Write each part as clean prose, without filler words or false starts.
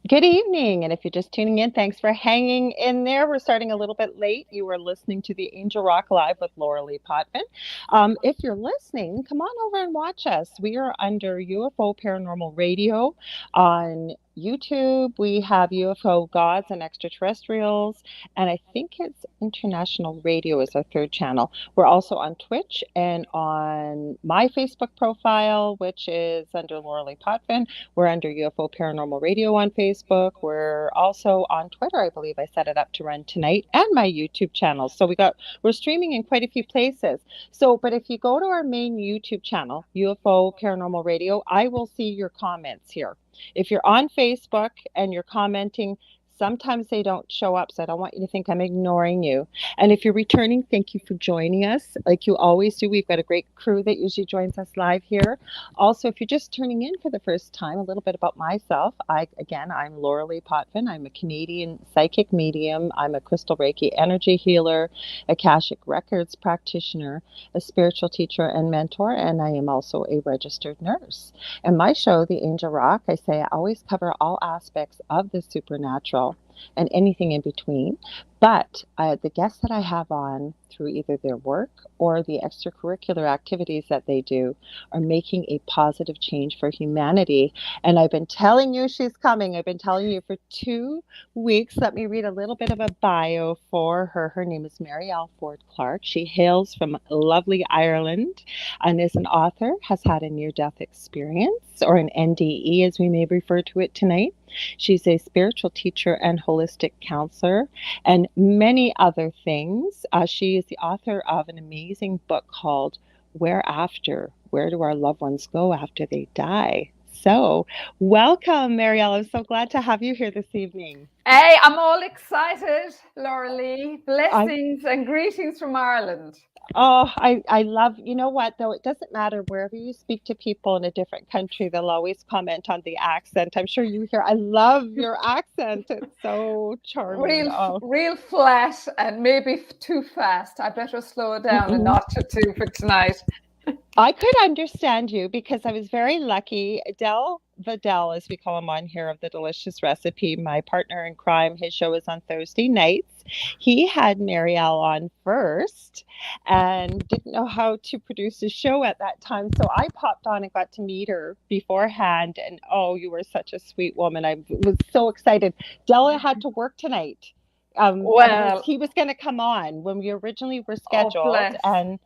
Good evening. And if you're just tuning in, thanks for hanging in there. We're starting a little bit late. You are listening to the Angel Rock Live with Lorilei Potvin. If you're listening, come on over and watch us. We are under UFO Paranormal Radio on YouTube. We have UFO Gods and Extraterrestrials, and I think it's International Radio is our third channel. We're also on Twitch and on my Facebook profile, which is under Lorilei Potvin. We're under UFO Paranormal Radio on Facebook. We're also on Twitter. I believe I set it up to run tonight, and my YouTube channel. So we're streaming in quite a few places. But if you go to our main YouTube channel, UFO Paranormal Radio, I will see your comments here. If you're on Facebook and you're commenting, sometimes they don't show up, so I don't want you to think I'm ignoring you. And if you're returning, thank you for joining us. Like you always do, we've got a great crew that usually joins us live here. Also, if you're just turning in for the first time, a little bit about myself. I'm Lorilei Potvin. I'm a Canadian psychic medium. I'm a crystal Reiki energy healer, Akashic Records practitioner, a spiritual teacher and mentor, and I am also a registered nurse. And my show, The Angel Rock, I say I always cover all aspects of the supernatural and anything in between. But the guests that I have on through either their work or the extracurricular activities that they do are making a positive change for humanity. And I've been telling you she's coming. I've been telling you for 2 weeks. Let me read a little bit of a bio for her. Her name is Mariel Forde Clarke. She hails from lovely Ireland and is an author, has had a near-death experience, or an NDE as we may refer to it tonight. She's a spiritual teacher and holistic counselor and many other things. She is the author of an amazing book called Whereafter? Where do our loved ones go after they die? So, welcome, Mariel. I'm so glad to have you here this evening. Hey, I'm all excited, Lorilei. Blessings and greetings from Ireland. Oh, I love, you know what, though, it doesn't matter wherever you speak to people in a different country, they'll always comment on the accent. I'm sure you hear, I love your accent. It's so charming. Real flat and maybe too fast. I better slow it down a notch or two for tonight. I could understand you because I was very lucky. Vidal, as we call him on here, of The Delicious Recipe, my partner in crime, his show is on Thursday nights. He had Mariel on first and didn't know how to produce a show at that time. So I popped on and got to meet her beforehand. And oh, you were such a sweet woman. I was so excited. Della had to work tonight. Well, he was going to come on when we originally were scheduled. And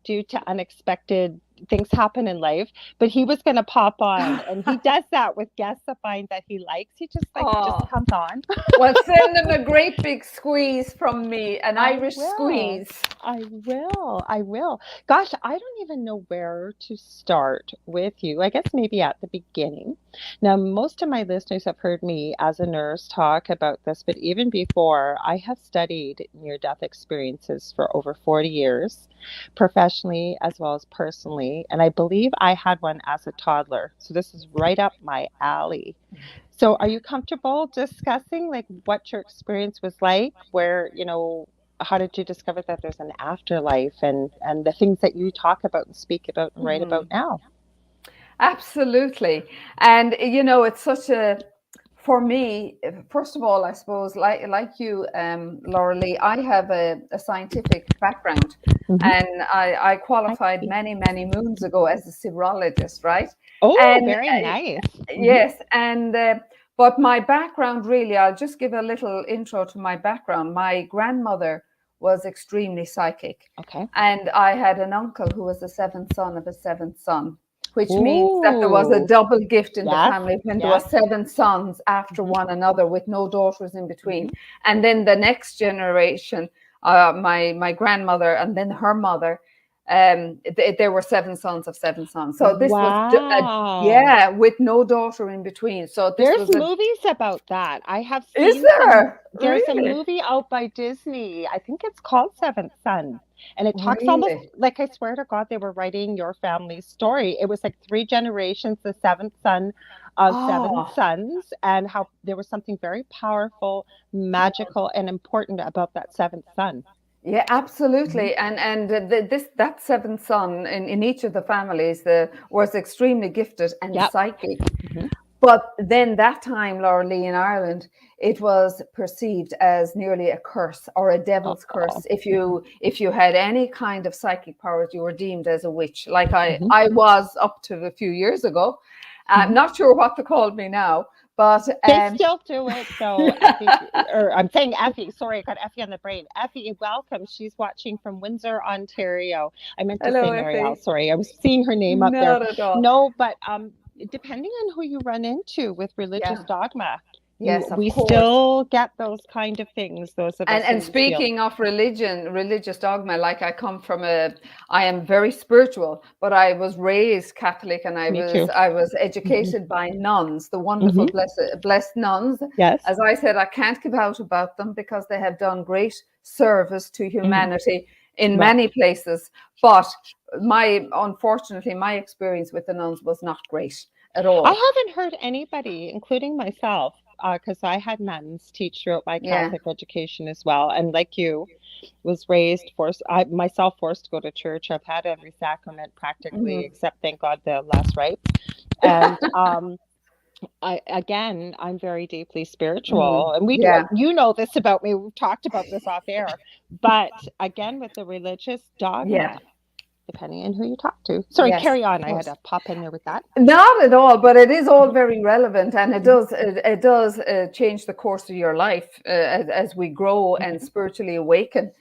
due to unexpected things happen in life, but he was going to pop on, and he does that with guests I find that he likes. He just comes on. Well, send them a great big squeeze from me, an Irish squeeze. I will. Gosh, I don't even know where to start with you. I guess maybe at the beginning. Now, most of my listeners have heard me as a nurse talk about this, but even before, I have studied near-death experiences for over 40 years, professionally as well as personally. And I believe I had one as a toddler. So this is right up my alley. So are you comfortable discussing what your experience was like, where, how did you discover that there's an afterlife and the things that you talk about and speak about and write about now? Absolutely. And, it's such for me, first of all, I suppose, like you, Lorilei, I have a scientific background, and I qualified many, many moons ago as a serologist, right? Oh, very nice. Yes, and but my background, really, I'll just give a little intro to my background. My grandmother was extremely psychic. Okay. And I had an uncle who was the seventh son of a seventh son, which means that there was a double gift in the family when there were 7 sons after one another with no daughters in between. And then the next generation, my grandmother and then her mother, there were 7 sons of 7 sons. So this was with no daughter in between. So there's movies about that. I have seen. Is there? There's a movie out by Disney. I think it's called Seventh Son. And it talks almost like, I swear to God, they were writing your family's story. It was like 3 generations, the 7th son of 7 sons, and how there was something very powerful, magical, and important about that 7th son. Yeah, absolutely. And that 7th son in each of the families was extremely gifted and psychic. But then that time, Lorilei, in Ireland, it was perceived as nearly a curse or a devil's curse. If you had any kind of psychic powers, you were deemed as a witch. Like I was up to a few years ago. I'm not sure what to call me now, but they still do it. So Effie, or I'm saying Effie. Sorry, I got Effie on the brain. Effie, welcome. She's watching from Windsor, Ontario. I meant to hello, say Mariel. Effie. Sorry, I was seeing her name up there. Not at all. No, but depending on who you run into with religious dogma, yes, of we course. still get those kind of things. Those of us. And speaking of religious dogma, like I am very spiritual, but I was raised Catholic, and I was educated by nuns, the wonderful blessed nuns. Yes. As I said, I can't give out about them because they have done great service to humanity in many places. But unfortunately, my experience with the nuns was not great at all. I haven't heard anybody, including myself, because I had nuns teach throughout my Catholic education as well. And like you, was raised forced to go to church. I've had every sacrament practically, except, thank God, the last rite. And I'm very deeply spiritual, and you know this about me. We've talked about this off air, but again, with the religious dogma. Depending on who you talk to. Sorry, carry on. I had to pop in there with that. Not at all, but it is all very relevant, and it does change the course of your life as we grow and spiritually awaken.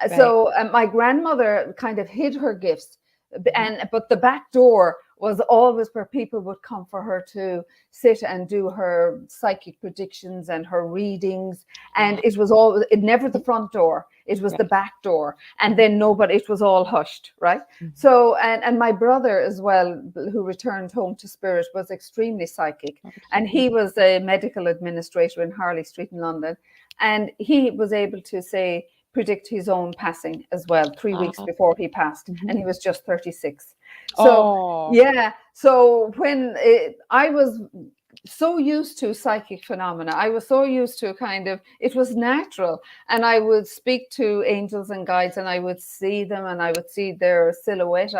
Right. So my grandmother kind of hid her gifts, but the back door was always where people would come for her to sit and do her psychic predictions and her readings. And it was never the front door. It was the back door. And then it was all hushed, right? So, and my brother as well, who returned home to spirit, was extremely psychic. And he was a medical administrator in Harley Street in London. And he was able to predict his own passing as well, 3 weeks before he passed. And he was just 36. So, so when I was so used to psychic phenomena, I was so used to it was natural. And I would speak to angels and guides, and I would see them, and I would see their silhouette.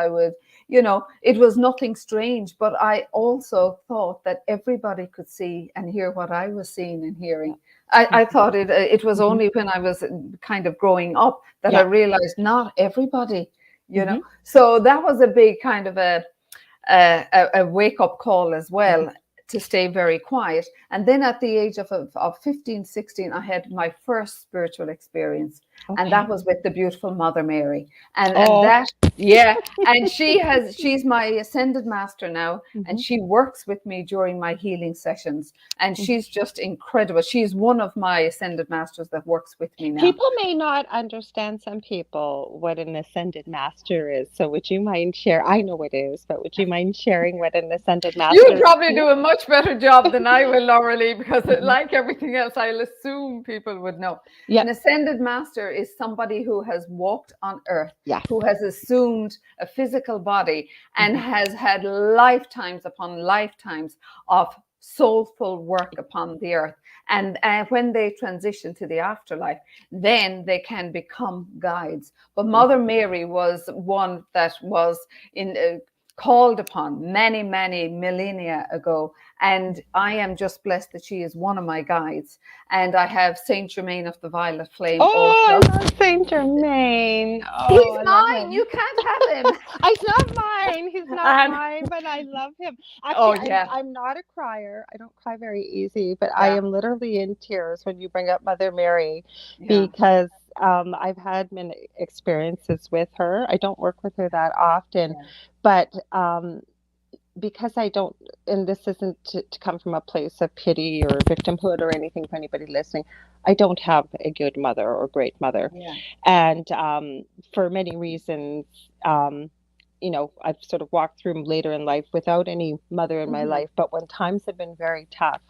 It was nothing strange, but I also thought that everybody could see and hear what I was seeing and hearing. I thought it was only when I was kind of growing up that I realized not everybody, So that was a big kind of a wake-up call as well, to stay very quiet. And then at the age of 15, 16, I had my first spiritual experience. And that was with the beautiful Mother Mary. And she's my ascended master now. And she works with me during my healing sessions. And she's just incredible. She's one of my ascended masters that works with me now. People may not understand, some people, what an ascended master is. So would you mind sharing? I know it is, but would you mind sharing what an ascended master is? You probably do a much better job than I will, Lorilei, because like everything else, I'll assume people would know. An ascended master is somebody who has walked on earth, who has assumed a physical body and has had lifetimes upon lifetimes of soulful work upon the earth. And when they transition to the afterlife, then they can become guides. But Mother Mary was one that was called upon many, many millennia ago. And I am just blessed that she is one of my guides. And I have Saint Germain of the Violet Flame. I love Saint Germain. He's mine. You can't have him. He's not mine. He's not mine, but I love him. Actually, I'm not a crier. I don't cry very easy, but I am literally in tears when you bring up Mother Mary, because I've had many experiences with her. I don't work with her that often, but because I don't, and this isn't to come from a place of pity or victimhood or anything for anybody listening, I don't have a good mother or great mother. And for many reasons, I've sort of walked through later in life without any mother in my life. But when times have been very tough,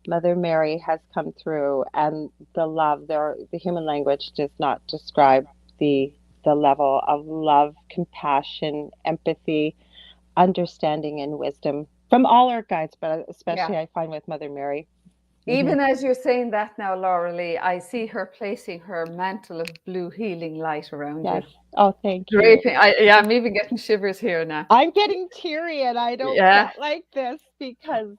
Mother Mary has come through, and the love, the human language does not describe the level of love, compassion, empathy, understanding, and wisdom from all our guides, but especially I find with Mother Mary. Even as you're saying that now, Lorilei, I see her placing her mantle of blue healing light around you. Oh, thank you. I'm even getting shivers here now. I'm getting teary, and I don't get like this because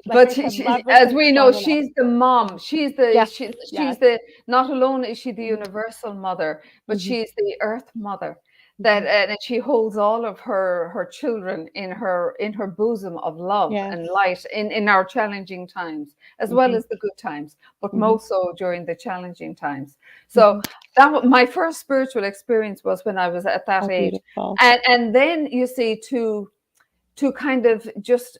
like but I said, she, love as isn't we know, strong enough. she's the mom. She's the Yes, she's yes. the not alone is she the Mhm, universal mother, but mhm, she's the earth mother. That mhm. and she holds all of her children in her bosom of love Yes. and light in our challenging times, as well Mhm, as the good times, but mhm, most so during the challenging times. So mhm. my first spiritual experience was when I was at that Oh, age, beautiful. and then you see to kind of just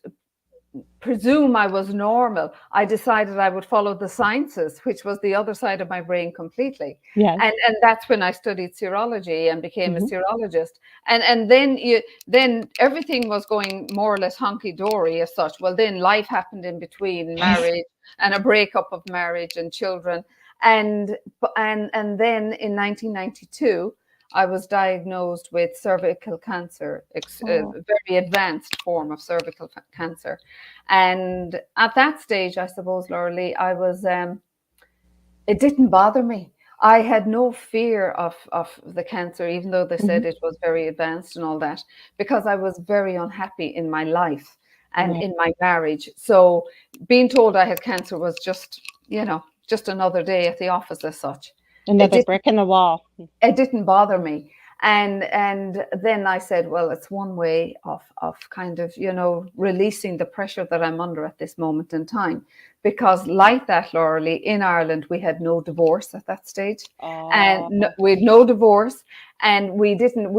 presume I was normal, I decided I would follow the sciences, which was the other side of my brain completely. Yes. And that's when I studied serology and became a Mhm. serologist. And then everything was going more or less hunky dory as such. Well, then life happened in between Yes. marriage and a breakup of marriage and children. And then in 1992, I was diagnosed with cervical cancer, a Oh, very advanced form of cervical cancer. And at that stage, I suppose, Lorilei, I was, it didn't bother me. I had no fear of the cancer, even though they mhm. said it was very advanced and all that, because I was very unhappy in my life and Right. in my marriage. So being told I had cancer was just, just another day at the office as such. It Another didn't brick in the wall. it didn't bother me. And then I said, well, it's one way of kind of, releasing the pressure that I'm under at this moment in time. Because like that, Lorilei, in Ireland, we had no divorce at that stage. And Oh, we had no divorce. And we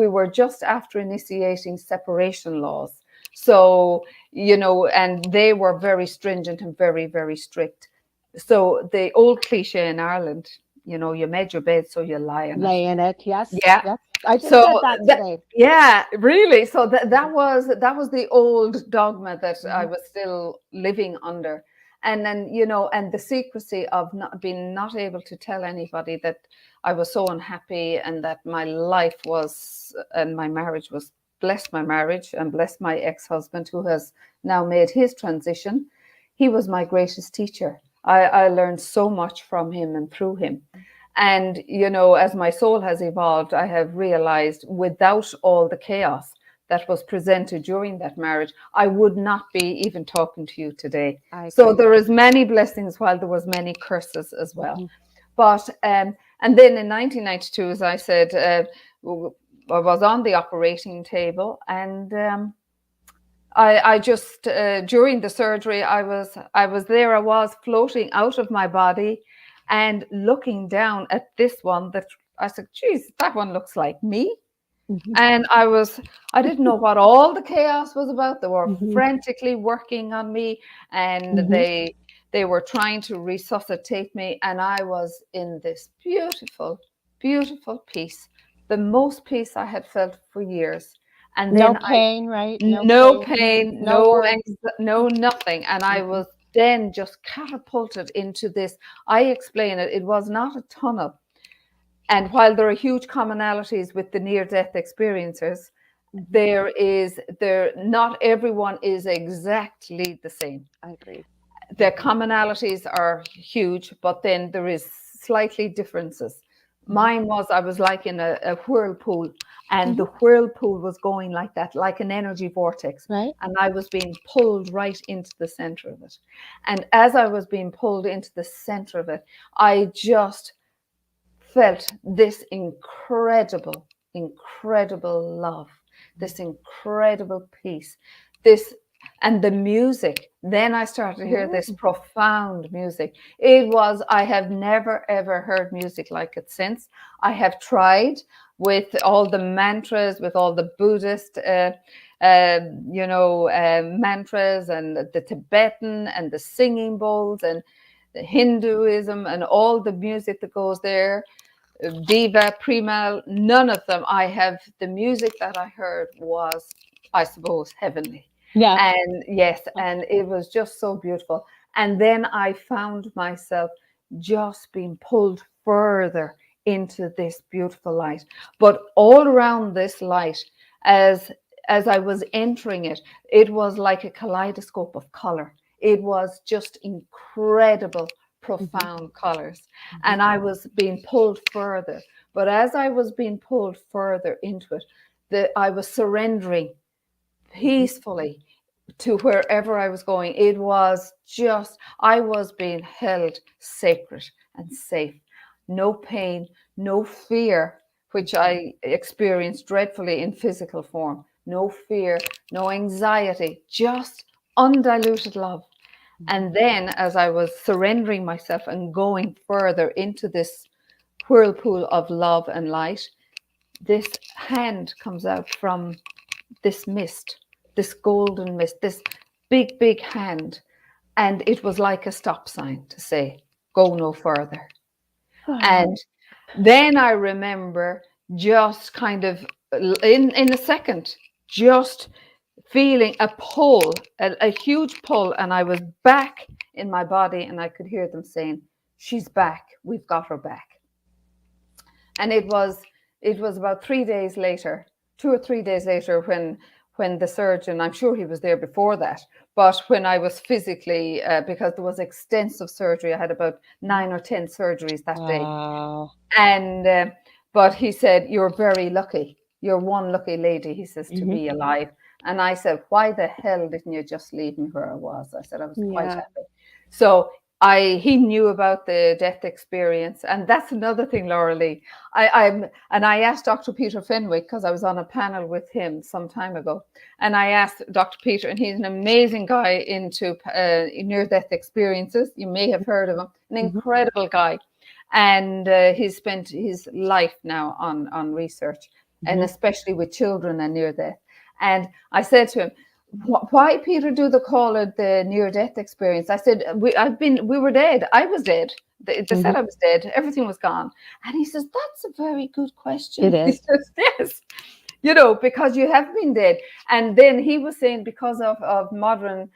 were just after initiating separation laws. So, and they were very stringent and very, very strict. So the old cliche in Ireland, you made your bed, so you lie in it. lay in it. Yes, Yeah. yes. I just So said that today. yeah, really. So that Mhm, that was the old dogma that I mhm. was still living under. And then, and the secrecy of not able to tell anybody that I was so unhappy and that my life was and my marriage was bless my marriage and bless my ex-husband who has now made his transition. He was my greatest teacher. I learned so much from him and through him. And, as my soul has evolved, I have realized without all the chaos that was presented during that marriage, I would not be even talking to you today. I So agree. there is many blessings while there was many curses as well. Mhm. But, and then in 1992, as I said, I was on the operating table and, I just during the surgery I was floating out of my body and looking down at this one that I said, geez, that one looks like me. Mhm, And I didn't know what all the chaos was about. They were mhm, frantically working on me and mhm. they were trying to resuscitate me. And I was in this beautiful, beautiful peace, the most peace I had felt for years. And No then pain, right? No no pain, pain, no worries. no nothing. And I Mhm. was then just catapulted into this. I explain it, it was not a tunnel. And while there are huge commonalities with the near death experiencers, Mhm. not everyone is exactly the same. I agree. The Mhm, commonalities are huge, but then there is slightly differences. mhm, Mine was I was like in a whirlpool, and mhm. the whirlpool was going like that, like an energy vortex. Right? And I was being pulled right into the center of it. And as I was being pulled into the center of it, I just felt this incredible, incredible love, this incredible peace, this and the music. Then I started to hear this Ooh. profound music. I have never ever heard music like it since. I have tried with all the mantras, with all the Buddhist mantras and the Tibetan and the singing bowls and the Hinduism and all the music that goes there, diva, primal, none of them. The music that I heard was, I suppose, heavenly. Yes. And yes, and it was just so beautiful. And then I found myself just being pulled further into this beautiful light. But all around this light, as as I was entering it, it was like a kaleidoscope of color. It was just incredible, Mhm, profound colors. mhm, And I was being pulled further. But as I was being pulled further into it, I was surrendering mhm. peacefully to wherever I was going. It was just, I was being held sacred and safe. No pain, no fear, which I experienced dreadfully in physical form. No fear, no anxiety, just undiluted love. And then, as I was surrendering myself and going further into this whirlpool of love and light, this hand comes out from this mist, this golden mist, this big, big hand. And it was like a stop sign to say, go no further. And then I remember just kind of in a second, just feeling a pull, a huge pull. And I was back in my body and I could hear them saying, she's back. We've got her back. And it was about 3 days later, 2 or 3 days later, when the surgeon, I'm sure he was there before that, but when I was physically, because there was extensive surgery, I had about 9 or 10 surgeries that day. And but he said, you're very lucky. You're one lucky lady, he says, to be alive. And I said, why the hell didn't you just leave me where I was? I said, I was quite happy. So he knew about the death experience. And that's another thing, Lorilei. I asked Dr. Peter Fenwick, because I was on a panel with him some time ago. And I asked Dr. Peter, and he's an amazing guy into near-death experiences. You may have heard of him, an incredible guy. And he's spent his life now on research, and especially with children and near death. And I said to him, why, Peter, do they call it the near-death experience? I said, we were dead. I was dead. They said I was dead. Everything was gone. And he says, that's a very good question. It is. He says, yes. Because you have been dead. And then he was saying, because of modern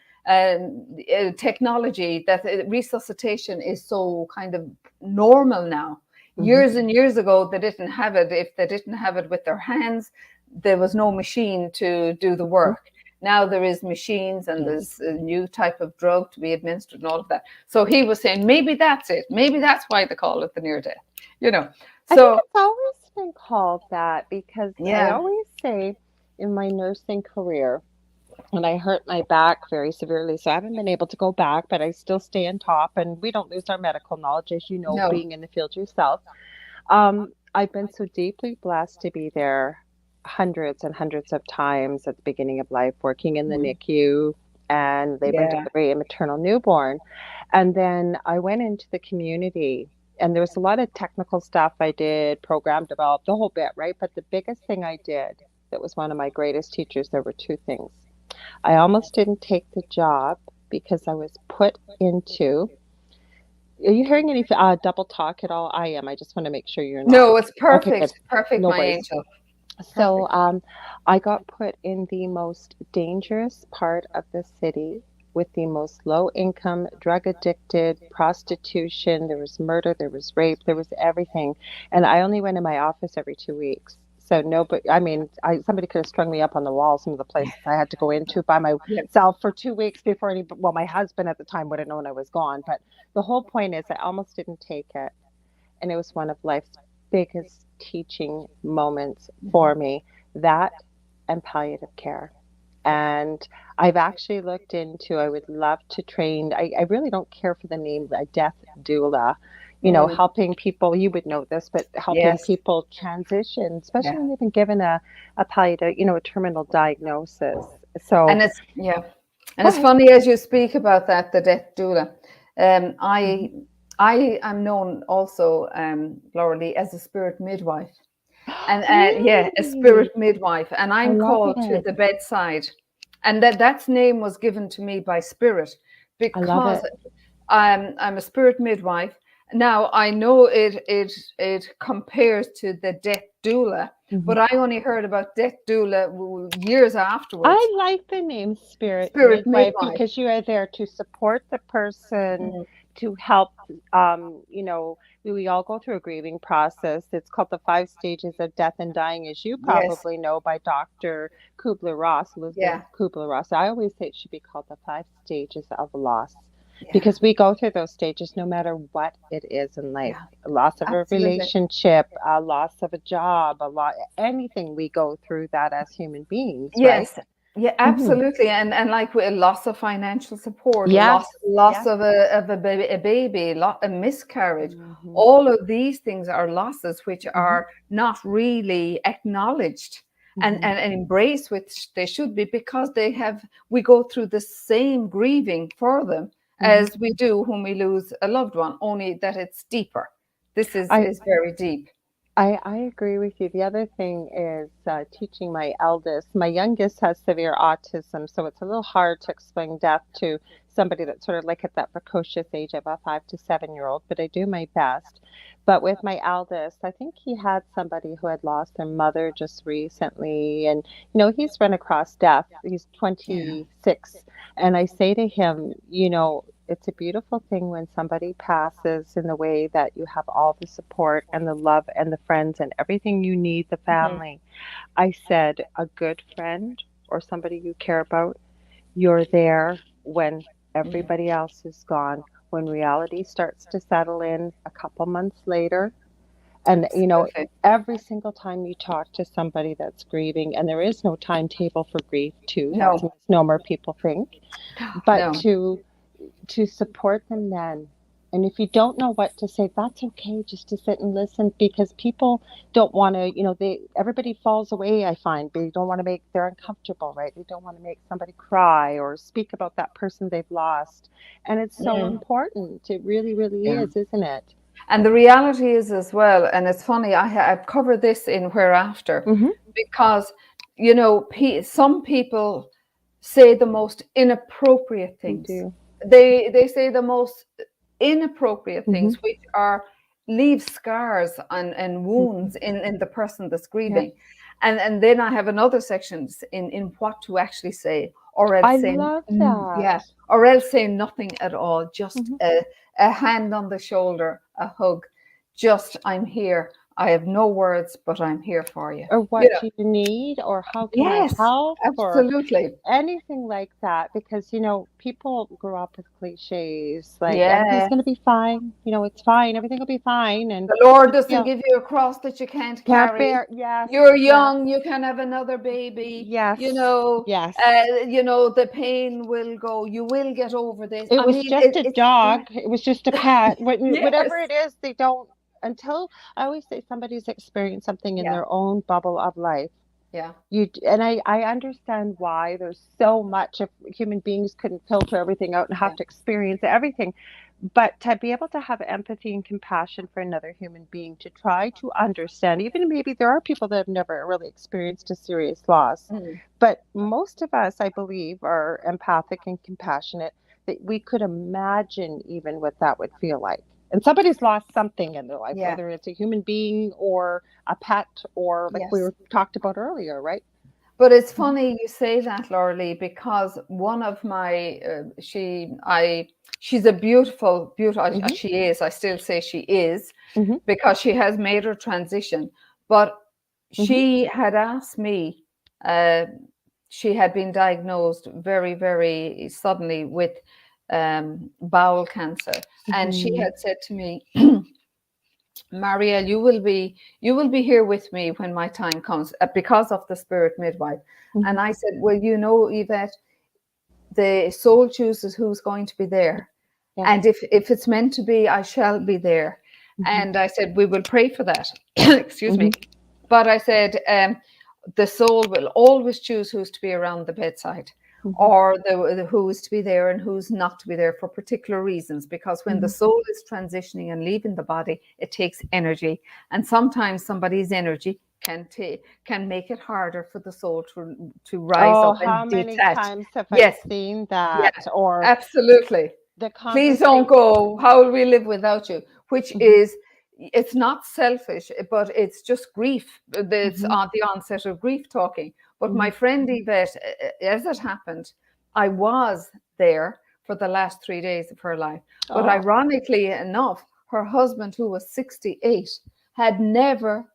technology, that resuscitation is so kind of normal now. Years and years ago, they didn't have it. If they didn't have it with their hands, there was no machine to do the work. Now there is machines, and there's a new type of drug to be administered and all of that. So he was saying, maybe that's it. Maybe that's why they call it the near death. I think it's always been called that, because I always say in my nursing career, and I hurt my back very severely, so I haven't been able to go back, but I still stay on top, and we don't lose our medical knowledge, as you know, being in the field yourself. I've been so deeply blessed to be there hundreds and hundreds of times at the beginning of life, working in the NICU and labor and delivery and maternal newborn. And then I went into the community, and there was a lot of technical stuff I did, program developed, the whole bit, right? But the biggest thing I did that was one of my greatest teachers, there were two things. I almost didn't take the job because I was put into. Are you hearing any double talk at all? I am. I just want to make sure you're not. No, it's perfect. Okay, perfect, my angel. So I got put in the most dangerous part of the city with the most low income, drug addicted, prostitution. There was murder, there was rape, there was everything. And I only went in my office every 2 weeks. So nobody, somebody could have strung me up on the wall, some of the places I had to go into by myself for 2 weeks before my husband at the time would have known I was gone. But the whole point is I almost didn't take it. And it was one of life's biggest teaching moments for me, that and palliative care. And I've actually looked into, I would love to train, I really don't care for the name, a death doula, helping people, you would know this, but helping people transition, especially when they've been given a palliative, a terminal diagnosis. So, and it's funny as you speak about that, the death doula. I am known also, Lorilei, as a spirit midwife. And a spirit midwife. And I'm called to the bedside. And that name was given to me by spirit, because I'm a spirit midwife. Now I know it compares to the death doula, but I only heard about death doula years afterwards. I like the name spirit midwife because you are there to support the person, to help, we all go through a grieving process. It's called the 5 stages of death and dying, as you probably know, by Dr. Kubler-Ross, Elizabeth Kubler-Ross. I always say it should be called the 5 stages of loss, because we go through those stages no matter what it is in life. A loss of a relationship, a loss of a job, anything, we go through that as human beings, right? Yeah, absolutely. And like with a loss of financial support, Yes. loss Yes. of a baby, a miscarriage, Mm-hmm. all of these things are losses which Mm-hmm. are not really acknowledged Mm-hmm. and embraced, which they should be, because we go through the same grieving for them Mm-hmm. as we do when we lose a loved one, only that it's deeper. This I is very deep. I agree with you. The other thing is teaching my eldest. My youngest has severe autism, so it's a little hard to explain death to somebody that's sort of like at that precocious age of a 5 to 7 year old, but I do my best. But with my eldest, I think he had somebody who had lost their mother just recently, and he's run across death. He's Yeah. 26, and I say to him, it's a beautiful thing when somebody passes in the way that you have all the support and the love and the friends and everything you need, the Mhm. family. I said, a good friend or somebody you care about, you're there when Yeah. everybody else is gone, when reality starts to settle in a couple months later. And, Absolutely. every single time you talk to somebody that's grieving, and there is no timetable for grief, too, that's No, a misnomer people think, but no. to support them then. And if you don't know what to say, that's okay, just to sit and listen, because people don't want to, everybody falls away, I find. They don't want to they're uncomfortable, right? They don't want to make somebody cry or speak about that person they've lost. And it's so Mm, important. It really, really yeah. is, isn't it? And the reality is as well, and it's funny, I've covered this in Whereafter, Mm-hmm. because, some people say the most inappropriate They things. do. They say the most inappropriate Mm-hmm. things, which are leave scars and Mm-hmm. wounds in the person that's Yeah. grieving. And then I have another section in what to actually say, or else I say, love that. yeah, or else say nothing at all, just Mm-hmm. a hand on the shoulder, a hug, just I'm here. I have no words, but I'm here for you. Or You what know, do you need, or how can I yes, help, or absolutely. anything like that, because people grow up with cliches like everything's Yeah. going to be fine, it's fine, everything will be fine, and The Lord just doesn't give you a cross that you can't can't carry. bear. Yes, You're yes, young, you can have another baby. yes, yes. The pain will go. You will get over this. It I was mean, just a it's dog, it was just a pet, yes, whatever it is, they don't, until, I always say, somebody's experienced something in yeah, their own bubble of life. yeah, And I understand why there's so much. If human beings couldn't filter everything out and yeah, have to experience everything, but to be able to have empathy and compassion for another human being, to try to understand, even maybe there are people that have never really experienced a serious loss, mm, but most of us, I believe, are empathic and compassionate, that we could imagine even what that would feel like. And somebody's lost something in their life, yeah, whether it's a human being or a pet, or like we yes. were talked about earlier, right? But it's Mhm. funny you say that, Lorilei, because one of my she's a beautiful, beautiful. Mhm. She is. I still say she is, Mhm. because she has made her transition. But Mhm. she had asked me. Uh, she had been diagnosed very, very suddenly with bowel cancer, and she Mhm. had said to me, Mariel, you will be here with me when my time comes, because of the spirit midwife. Mhm. And I said, well, Yvette, the soul chooses who's going to be there. Yes. And if it's meant to be, I shall be there. Mhm. And I said, we will pray for that. Excuse me. Mhm. But I said, the soul will always choose who's to be around the bedside, Mhm. or the who is to be there and who's not to be there for particular reasons. Because when the Mhm. soul is transitioning and leaving the body, it takes energy, and sometimes somebody's energy can make it harder for the soul to rise Oh, up how and many detach. times have I Yes, seen yeah, that? Or absolutely. the Please don't conversation. go. How will we live without you? Which Mhm. is, it's not selfish, but it's just grief. It's Mhm. on the onset of grief talking. But my Mhm. friend Yvette, as it happened, I was there for the last 3 days of her life. But Oh, ironically enough, her husband, who was 68, had never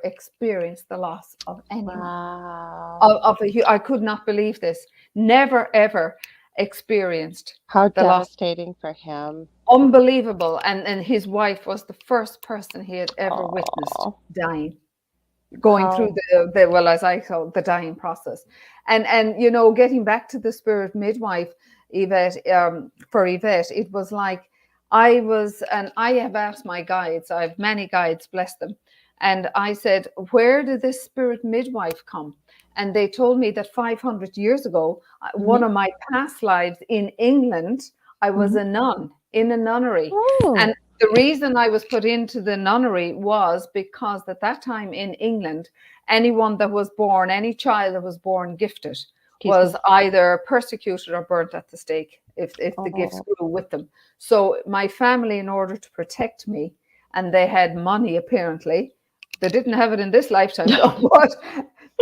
experienced the loss of anyone. wow. I could not believe this. Never ever experienced How the loss. devastating for him. Unbelievable. And his wife was the first person he had ever witnessed Oh, dying, going through how. the well, as I call the dying process. And you know, getting back to the spirit midwife, Yvette, for Yvette, it was like I have asked my guides, I have many guides, bless them, and I said, where did this spirit midwife come? And they told me that 500 years ago, one of my past lives in England, I was a nun in a nunnery. And the reason I was put into the nunnery was because at that time in England, anyone that was born, any child that was born gifted, was either persecuted or burnt at the stake if the gifts grew with them. So my family, in order to protect me, and they had money apparently, they didn't have it in this lifetime, but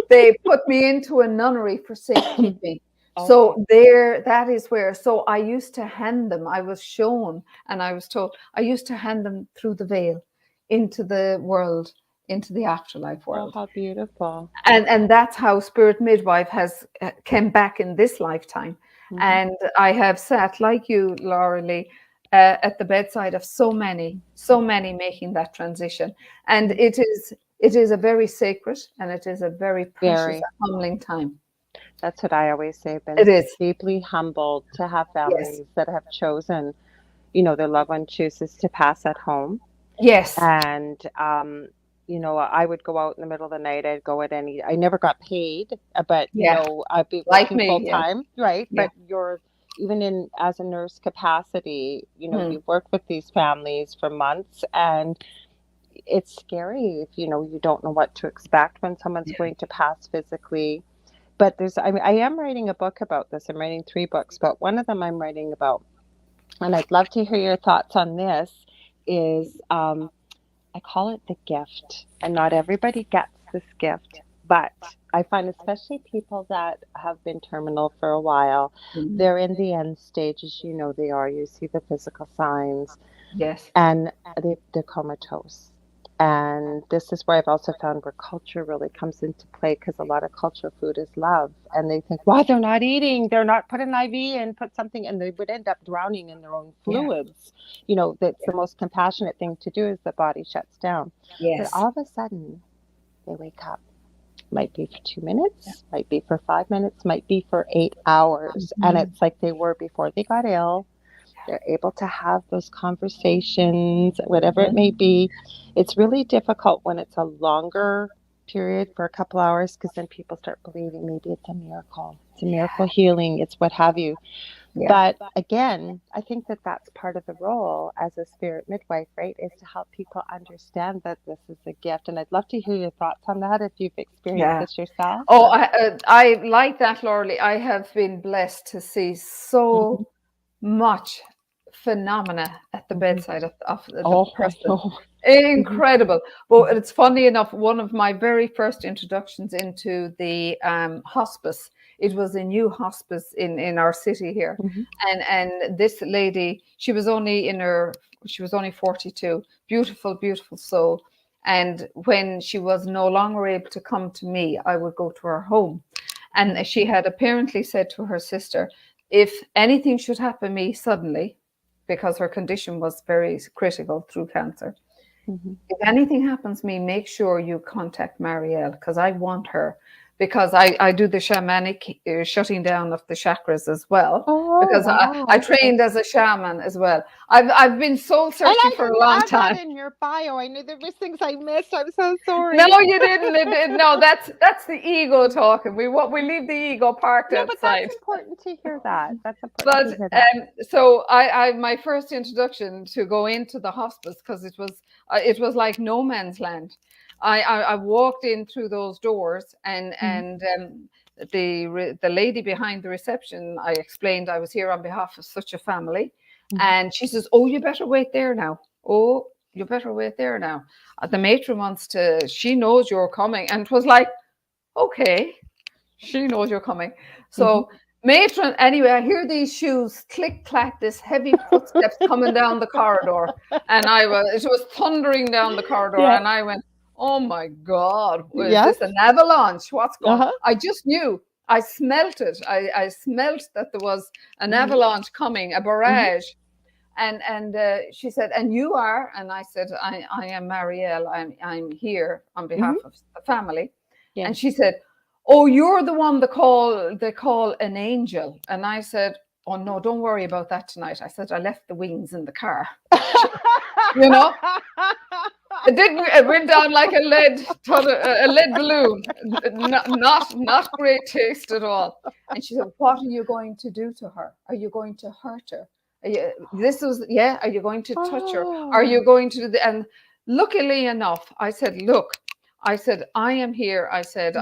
they put me into a nunnery for safekeeping. So there, that is where, so I used to hand them, I was shown and I was told, I used to hand them through the veil into the world, into the afterlife world. Oh, how beautiful. And that's how Spirit Midwife has came back in this lifetime. And I have sat, like you, Lorilei, at the bedside of so many making that transition. And it is a very sacred and it is a very precious, humbling time. That's what I always say. I've been It is deeply humbled to have families that have chosen, you know, their loved one chooses to pass at home. Yes. And, you know, I would go out in the middle of the night. I'd go at I never got paid, but, you know, I'd be working full time. Right. But you're even as a nurse capacity, you know, you work with these families for months, and it's scary if, you know, you don't know what to expect when someone's going to pass physically. But I am writing a book about this. I'm writing 3 books, but one of them I'm writing about, and I'd love to hear your thoughts on this, is I call it the gift. And not everybody gets this gift, but I find especially people that have been terminal for a while, they're in the end stages, you know they are. You see the physical signs. Yes. And they're comatose. And this is where I've also found where culture really comes into play, because a lot of cultural food is love. And they think, why they're not eating, they're not put an IV and put something, and they would end up drowning in their own fluids. You know, that's the most compassionate thing to do, is the body shuts down. But all of a sudden, they wake up. Might be for 2 minutes, might be for 5 minutes, might be for 8 hours. And it's like they were before they got ill. They're able to have those conversations, whatever it may be. It's really difficult when it's a longer period for a couple hours, because then people start believing maybe it's a miracle. It's a miracle healing. It's what have you. But again, I think that that's part of the role as a spirit midwife, right? Is to help people understand that this is a gift. And I'd love to hear your thoughts on that, if you've experienced this yourself. Oh, I like that, Lorilei. I have been blessed to see so much phenomena at the bedside of the person. Incredible. Well, it's funny enough, one of my very first introductions into the hospice, it was a new hospice in our city here. And this lady, she was only 42, beautiful soul. And when she was no longer able to come to me, I would go to her home. And she had apparently said to her sister, if anything should happen to me suddenly, because her condition was very critical through cancer, if anything happens to me, make sure you contact Mariel, because I want her. Because I do the shamanic shutting down of the chakras as well. Because I trained as a shaman as well. I've been soul searching for a long time. That in your bio, I knew there was things I missed. I'm so sorry. No, you didn't. No, that's the ego talking. We leave the ego parked outside. But that's important to hear that. That's important to hear that. So I my first introduction to go into the hospice, because it was like no man's land. I walked in through those doors, and the lady behind the reception, I explained I was here on behalf of such a family, and she says, "Oh, you better wait there now. Oh, you better wait there now. The matron she knows you're coming." And it was like, okay, she knows you're coming. So matron, anyway, I hear these shoes click clack, this heavy footsteps coming down the corridor, and it was thundering down the corridor, and I went, oh my God, is this an avalanche? What's going on? I just knew. I smelt it. I smelt that there was an avalanche coming, a barrage. And she said, and you are? And I said, I am Mariel. I'm here on behalf of the family. And she said, oh, you're the one they call an angel. And I said, oh no, don't worry about that tonight. I said, I left the wings in the car. You know, it went down like a lead balloon. Not great taste at all. And she said, what are you going to do to her? Are you going to hurt her? Are you going to touch her? Are you going to do the, and luckily enough, I said, look, I said, I am here. I said,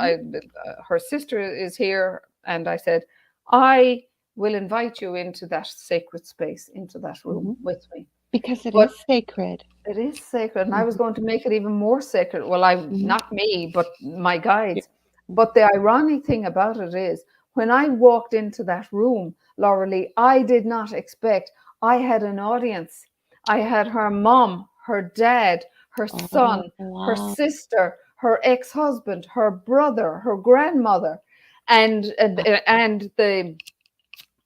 her sister is here. And I said, I will invite you into that sacred space, into that room with me. Because it is sacred. It is sacred. And I was going to make it even more sacred. Well, not me, but my guides. But the ironic thing about it is, when I walked into that room, Lorilei, I did not expect. I had an audience. I had her mom, her dad, her son, her sister, her ex-husband, her brother, her grandmother, and the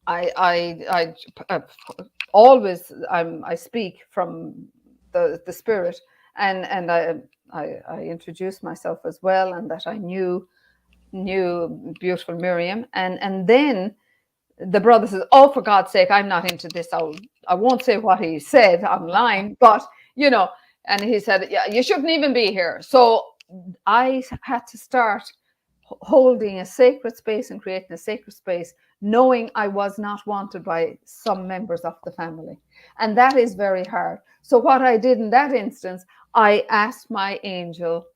I always I speak from the spirit, and I introduced myself as well, and that I knew beautiful Miriam, and then the brother says, oh, for God's sake, I'm not into this. I won't say what he said online, but you know, and he said, yeah, you shouldn't even be here. So I had to start holding a sacred space and creating a sacred space, knowing I was not wanted by some members of the family. And that is very hard. So what I did in that instance, I asked my angel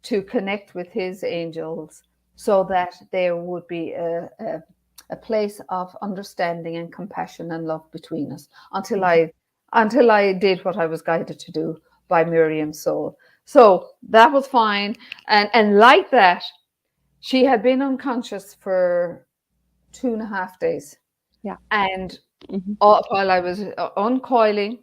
to connect with his angels so that there would be a place of understanding and compassion and love between us until I did what I was guided to do by Miriam's soul. So that was fine. And like that, she had been unconscious for 2.5 days. Yeah. And while I was uncoiling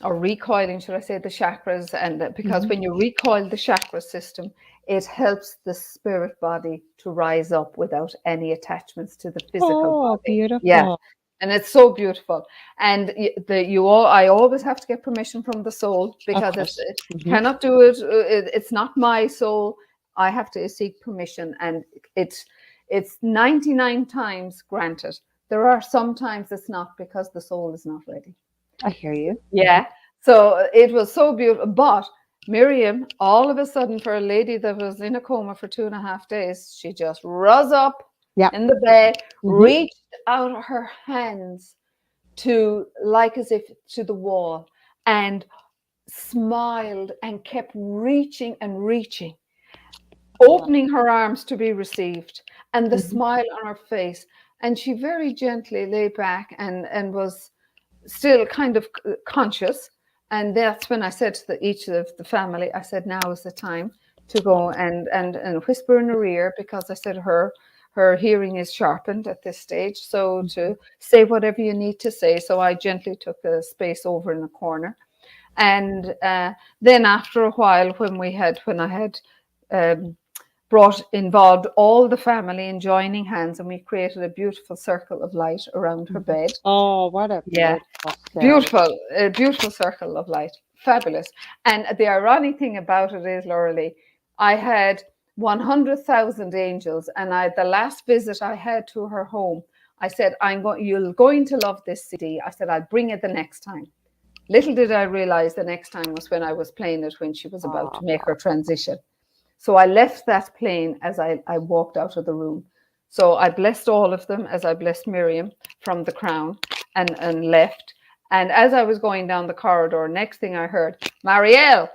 or recoiling, should I say, the chakras, and because when you recoil the chakra system, it helps the spirit body to rise up without any attachments to the physical body. Beautiful. Yeah. And it's so beautiful. And I always have to get permission from the soul, because it cannot do it. It's not my soul. I have to seek permission, and it's 99 times granted. There are some times it's not, because the soul is not ready. I hear you. Yeah. So it was so beautiful. But Miriam, all of a sudden, for a lady that was in a coma for 2.5 days, she just rose up in the bed, reached out her hands like as if to the wall, and smiled and kept reaching and reaching, opening her arms to be received, and the smile on her face. And she very gently lay back and was still kind of conscious. And that's when I said to each of the family, I said, now is the time to go and whisper in her ear, because I said her hearing is sharpened at this stage. So to say whatever you need to say. So I gently took a space over in the corner. And then after a while, when I had involved all the family in joining hands, and we created a beautiful circle of light around her bed. Oh, what a beautiful circle of light. Fabulous. And the ironic thing about it is, Lorilei, I had 100,000 angels, and the last visit I had to her home, I said, you're going to love this CD. I said, I'll bring it the next time. Little did I realize the next time was when I was playing it, when she was about to make her transition. So I left that plane as I walked out of the room. So I blessed all of them as I blessed Miriam from the crown, and left. And as I was going down the corridor, next thing I heard, Mariel,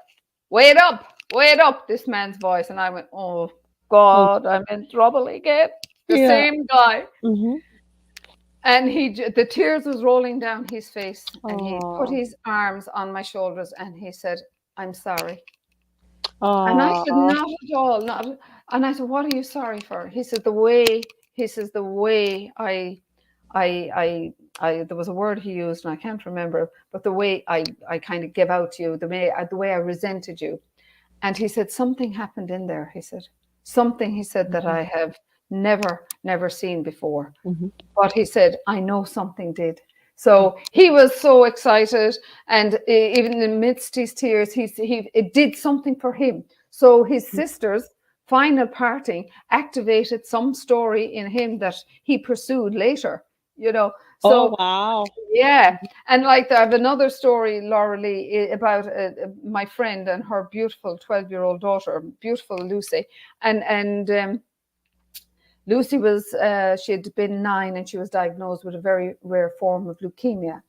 wait up, this man's voice. And I went, oh God, I'm in trouble again. The same guy. And the tears was rolling down his face, and he put his arms on my shoulders, and he said, I'm sorry. And I said, not at all, not. And I said, what are you sorry for? He said, the way I there was a word he used, and I can't remember, but the way I kind of gave out to you, the way I resented you. And he said, something happened in there. He said, that I have never seen before. But he said, I know something did. So he was so excited, and even amidst his tears, it did something for him. So his sisters final parting activated some story in him that he pursued later, you know. Oh, So wow. yeah, and like I have another story, Lorilei, about my friend and her beautiful 12-year-old daughter, beautiful Lucy, and Lucy was she had been 9 and she was diagnosed with a very rare form of leukemia,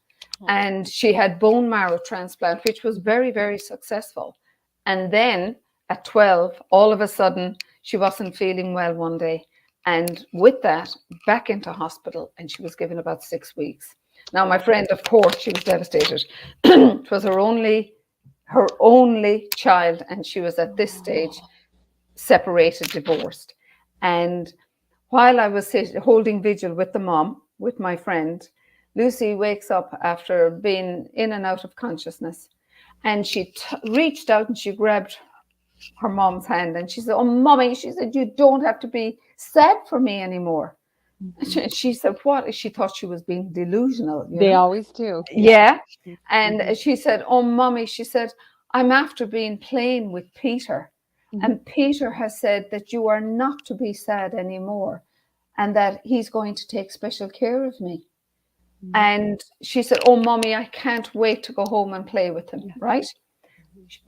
and she had bone marrow transplant, which was very, very successful. And then at 12, all of a sudden, she wasn't feeling well one day, and with that, back into hospital, and she was given about 6 weeks. Now, my friend, of course, she was devastated. It was her only child, and she was at this stage separated, divorced. And while I was holding vigil with the mom, with my friend, Lucy wakes up after being in and out of consciousness, and she reached out and she grabbed her mom's hand and she said, "Oh, mommy," she said, "you don't have to be sad for me anymore." She said, "What?" She thought she was being delusional. They always do. Yeah. And she said, "Oh, mommy," she said, "I'm after being playing with Peter. And Peter has said that you are not to be sad anymore and that he's going to take special care of me." And she said, "Oh, mommy, I can't wait to go home and play with him." Right?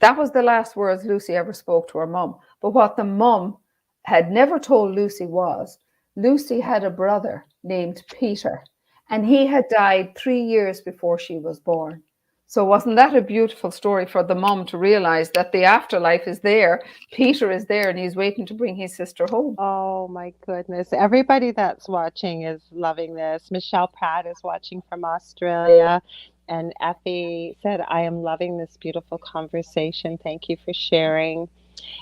That was the last words Lucy ever spoke to her mum. But what the mum had never told Lucy was Lucy had a brother named Peter, and he had died 3 years before she was born. So wasn't that a beautiful story for the mum to realize that the afterlife is there? Peter is there and he's waiting to bring his sister home. Oh my goodness. Everybody that's watching is loving this. Michelle Pratt is watching from Australia. And Effie said, "I am loving this beautiful conversation. Thank you for sharing."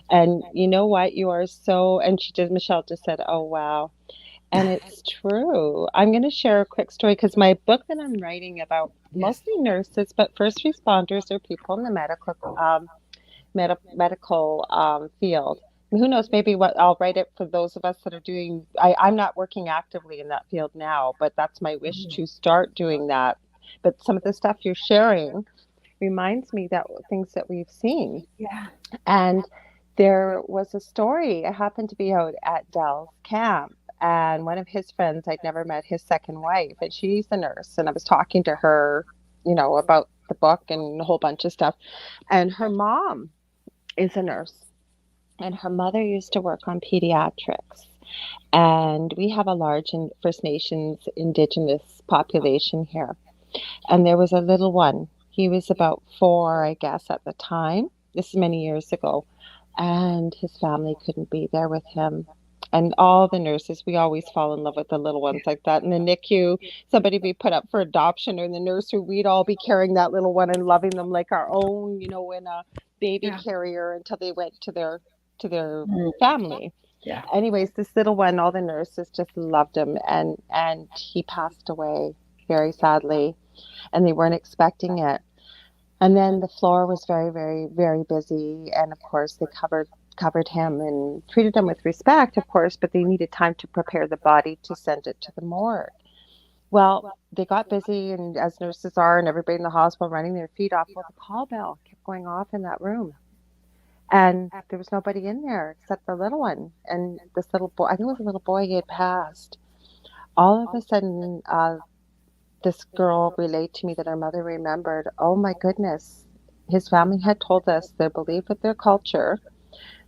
And you know what? You are so, and Michelle just said, "Oh, wow." And it's true. I'm going to share a quick story because my book that I'm writing about mostly nurses, but first responders are people in the medical field. And who knows, maybe what I'll write it for those of us that are doing, I'm not working actively in that field now, but that's my wish to start doing that. But some of the stuff you're sharing reminds me that things that we've seen. Yeah. And there was a story. I happened to be out at Dell's camp, and one of his friends, I'd never met his second wife, and she's a nurse. And I was talking to her, about the book and a whole bunch of stuff. And her mom is a nurse, and her mother used to work on pediatrics. And we have a large First Nations Indigenous population here. And there was a little one. He was about 4, I guess, at the time. This is many years ago. And his family couldn't be there with him. And all the nurses, we always fall in love with the little ones like that. In the NICU, somebody be put up for adoption, or in the nursery, we'd all be carrying that little one and loving them like our own, in a baby carrier until they went to their family. Yeah. Anyways, this little one, all the nurses just loved him, and he passed away very sadly, and they weren't expecting it. And then the floor was very, very, very busy, and of course they covered him and treated him with respect, of course, but they needed time to prepare the body to send it to the morgue. Well, they got busy, and as nurses are, and everybody in the hospital running their feet off. Well, the call bell kept going off in that room, and there was nobody in there except the little one. And this little boy, I think it was a little boy, he had passed. All of a sudden, this girl relayed to me that her mother remembered, oh my goodness, his family had told us their belief with their culture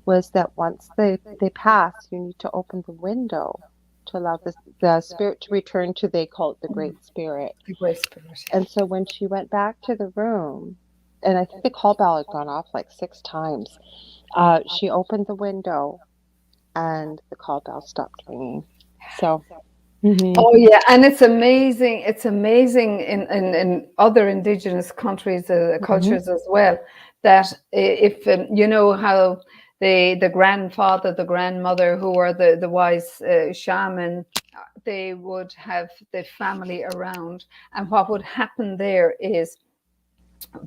was that once they pass, you need to open the window to allow the spirit to return to, they call it the Great Spirit. The Great Spirit. And so when she went back to the room, and I think the call bell had gone off like 6 times, she opened the window and the call bell stopped ringing. So oh yeah, and it's amazing. It's amazing in other Indigenous countries, cultures as well, that if you know how the grandfather, the grandmother, who are the wise shaman, they would have the family around, and what would happen there is,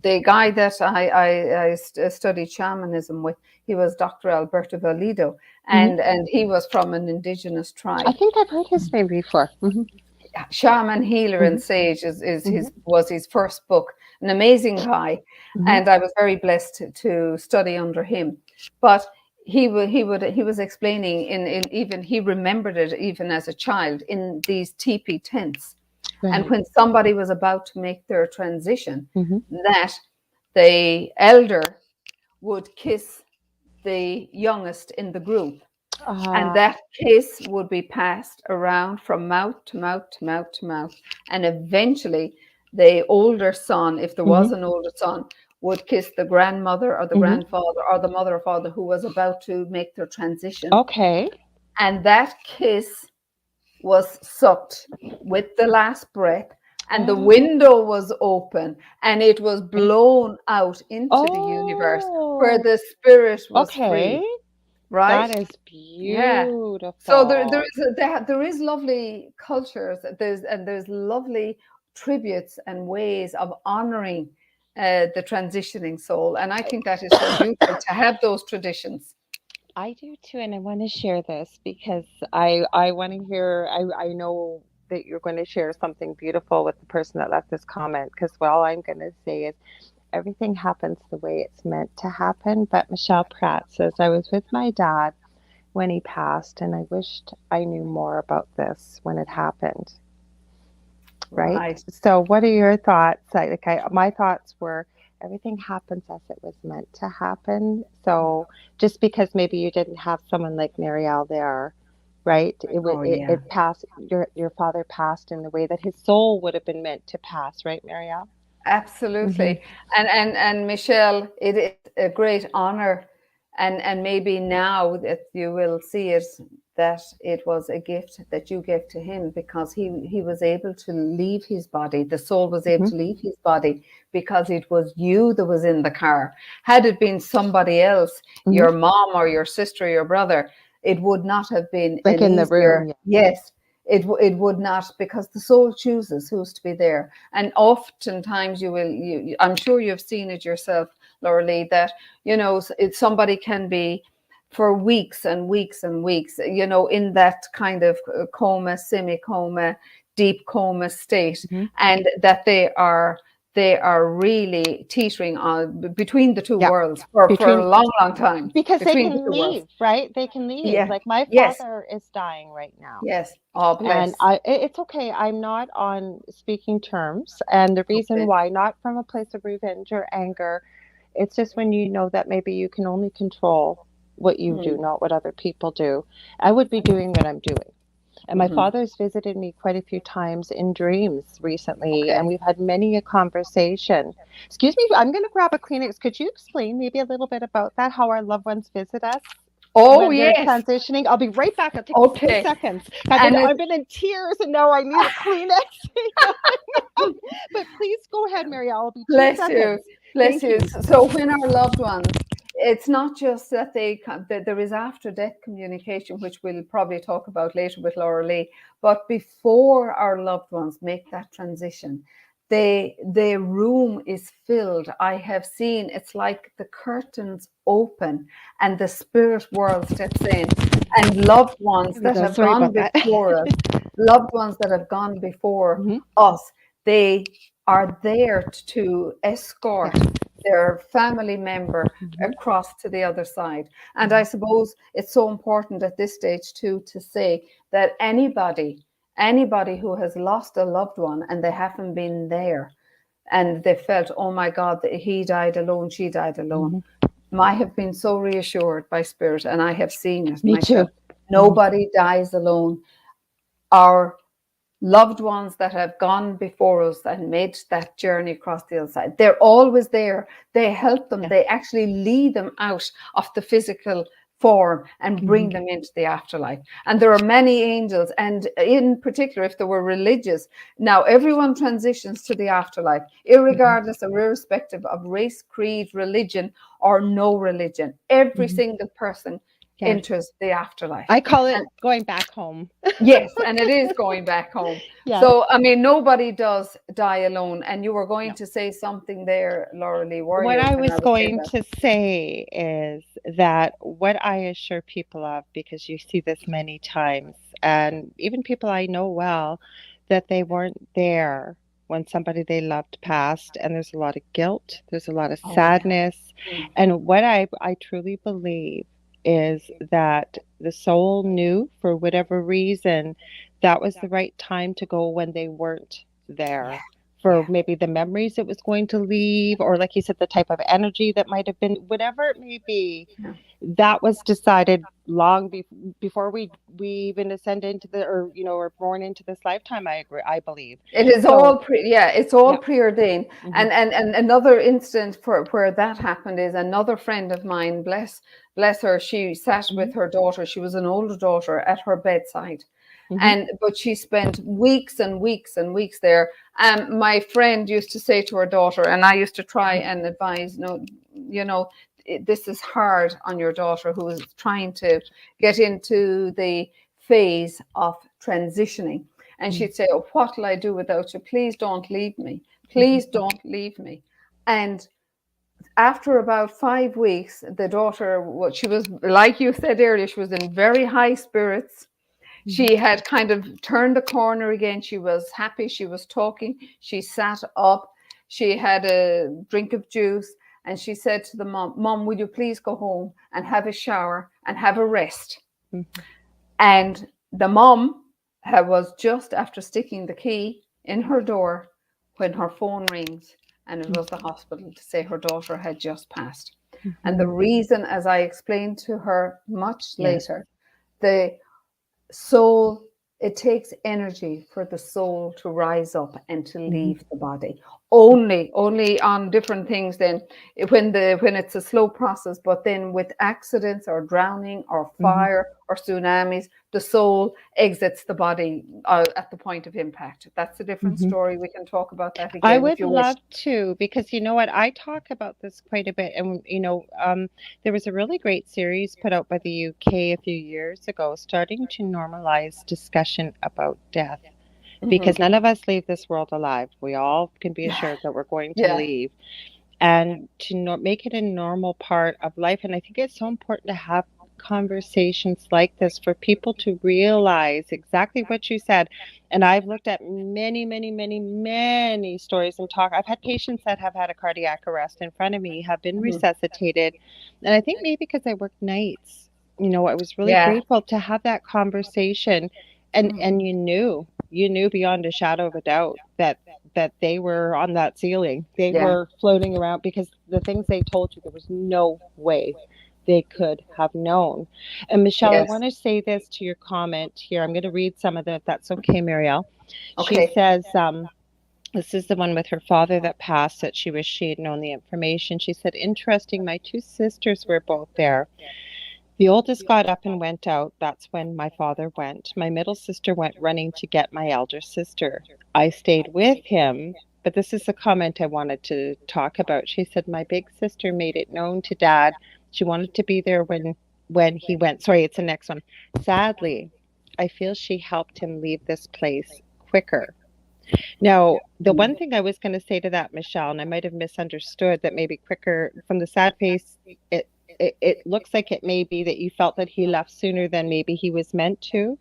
the guy that I studied shamanism with, he was Dr. Alberto Valido, and he was from an indigenous tribe. I think I've heard his name before. Shaman, Healer, and Sage was his first book. An amazing guy, and I was very blessed to study under him. But he was explaining in even he remembered it even as a child in these teepee tents. And Right. when somebody was about to make their transition, Mm-hmm. that the elder would kiss the youngest in the group, and Uh, that kiss would be passed around from mouth to mouth to mouth to mouth. And eventually, the older son, if there mm-hmm. was an older son, would kiss the grandmother or the Mm-hmm. grandfather or the mother or father who was about to make their transition. Okay. And that kiss was sucked with the last breath, and the Oh, window was open, and it was okay. blown out into the universe where Oh, the spirit was okay. free, right? That is Yeah. So beautiful. there is lovely cultures. There's lovely tributes and ways of honoring the transitioning soul, and I think that is so beautiful to have those traditions. I do too, and I want to share this because I want to hear. I know that you're going to share something beautiful with the person that left this comment, because what all I'm going to say is everything happens the way it's meant to happen. But Michelle Pratt says, I was with my dad when he passed, and I wished I knew more about this when it happened. Right? Right. So, what are your thoughts? My thoughts were everything happens as it was meant to happen. So, just because maybe you didn't have someone like Mariel there, right? Oh yeah. It passed. Your father passed in the way that his soul would have been meant to pass, right, Mariel? Mm-hmm. Absolutely. And Michelle, it is a great honor, and maybe now that you will see it, that it was a gift that you gave to him, because he was able to leave his body. The soul was able Mm-hmm. to leave his body because it was you that was in the car. Had it been somebody else, Mm-hmm. your mom or your sister, or your brother, it would not have been Like an in the easier, room, yeah. yes. It would not, because the soul chooses who's to be there. And oftentimes I'm sure you've seen it yourself, Lorilei, that, somebody can be for weeks and weeks and weeks, in that kind of coma, semi-coma, deep coma state, Mm-hmm. and that they are really teetering on between the two Yeah. worlds for a Between long, long time, Because they between the can two worlds. leave, right? They can leave. Yeah. Like my Yes. father is dying right now. Yes. Oh, And bless. it's okay. I'm not on speaking terms. And the reason Okay. why, not from a place of revenge or anger, it's just when you know that maybe you can only control what you do, not what other people do. I would be doing what I'm doing. And my Mm-hmm. father's visited me quite a few times in dreams recently, and Okay. we've had many a conversation. Excuse me, I'm going to grab a Kleenex. Could you explain maybe a little bit about that, how our loved ones visit us Oh, when they're yes. transitioning? I'll be right back. It'll take me two Okay. seconds. I've been And I've been in tears, and now I need a Kleenex. But please go ahead, Marielle. I'll be two bless you. seconds. Bless Thank you. you. So when our loved ones, it's not just that that there is after death communication, which we'll probably talk about later with Lorilei, but before our loved ones make that transition, the room is filled. I have seen, it's like the curtains open and the spirit world steps in, and loved ones There we that go. have Sorry gone about that. before us, loved ones that have gone before Hmm. us, they are there to Yeah. escort their family member Hmm. across to the other side. And I Hmm. suppose it's so important at this stage too to say that anybody who has lost a loved one and they haven't been there, and they felt, oh my God, he died alone, she died alone, Hmm. I have been so reassured by spirit, and I have seen it Me too. myself. Hmm. Nobody dies alone. Our loved ones that have gone before us and made that journey across the other side, they're always there. They help them. Yeah. They actually lead them out of the physical form and Hmm. bring them into the afterlife. And there are many angels, and in particular, if they were religious, now everyone transitions to the afterlife, Hmm. irregardless or irrespective of race, creed, religion, or no religion. Every Hmm. single person Yes. enters the afterlife. I call it And going back home. yes, and it is going back home. Yes. So, I mean, nobody does die alone. And you were going No. to say something there, Lorilei, were What you, I when I was was saying going that? to say is that what I assure people of, because you see this many times, and even people I know well, that they weren't there when somebody they loved passed, and there's a lot of guilt, there's a lot of Oh, yeah. sadness. Mm. And what I truly believe is that the soul knew for whatever reason that was the right time to go when they weren't Yeah. there. For Yeah. maybe the memories it was going to leave, or like you said, the type of energy that might have been, whatever it may be, Yeah. that was decided long before we even ascend into the, or or born into this lifetime. I agree. I believe It is so. all it's all Yeah. preordained. Hmm. And another instance for where that happened is another friend of mine, bless her, she sat with Hmm. her daughter. She was an older daughter at her bedside. Hmm. And but she spent weeks and weeks and weeks there. My friend used to say to her daughter, and I used to try and advise, no, this is hard on your daughter who is trying to get into the phase of transitioning. And she'd say, "Oh, what'll I do without you? Please don't leave me. Please don't leave me." And after about 5 weeks, the daughter, what she was, like you said earlier, she was in very high spirits. She had kind of turned the corner again. She was happy. She was talking. She sat up. She had a drink of juice. And she said to the mom, "Mom, will you please go home and have a shower and have a rest?" Hmm. And the mom was just after sticking the key in her door when her phone rings, and it was the hospital to say her daughter had just passed. And the Hmm. reason, as I explained to her much Yes. later, the soul, it takes energy for the soul to rise up and to Hmm. leave the body. Only on different things then, when it's a slow process, but then with accidents or drowning or Hmm. fire or tsunamis, the soul exits the body at the point of impact. That's a different Hmm. story. We can talk about that I again if would you wish. love to, because you know what, I talk about this quite a bit, and there was a really great series put out by the UK a few years ago, starting to normalize discussion about death, Hmm. because none of us leave this world alive. We all can be Yeah. assured that we're going to Yeah. leave, and to make it a normal part of life. And I think it's so important to have conversations like this for people to realize exactly what you said. And I've looked at many, many, many, many stories and talk. I've had patients that have had a cardiac arrest in front of me, have been Hmm. resuscitated. And I think maybe because I worked nights, I was really Yeah. grateful to have that conversation. And Mhm. you knew beyond a shadow of a doubt that they were on that ceiling. They Yeah. were floating around, because the things they told you, there was no way they could have known. And Michelle, I Yes. want to say this to your comment here. I'm going to read some of it, if that's okay, Mariel. She Okay. says, this is the one with her father that passed, that she wished she had known the information. She said, interesting, my two sisters were both there. The oldest got up and went out. That's when my father went. My middle sister went running to get my elder sister. I stayed with him, but this is the comment I wanted to talk about. She said my big sister made it known to dad she wanted to be there when he went. Sorry, it's the next one. Sadly, I feel she helped him leave this place quicker. Now, the one thing I was going to say to that, Michelle, and I might have misunderstood that maybe quicker from the sad face, it looks like it may be that you felt that he left sooner than maybe he was meant to.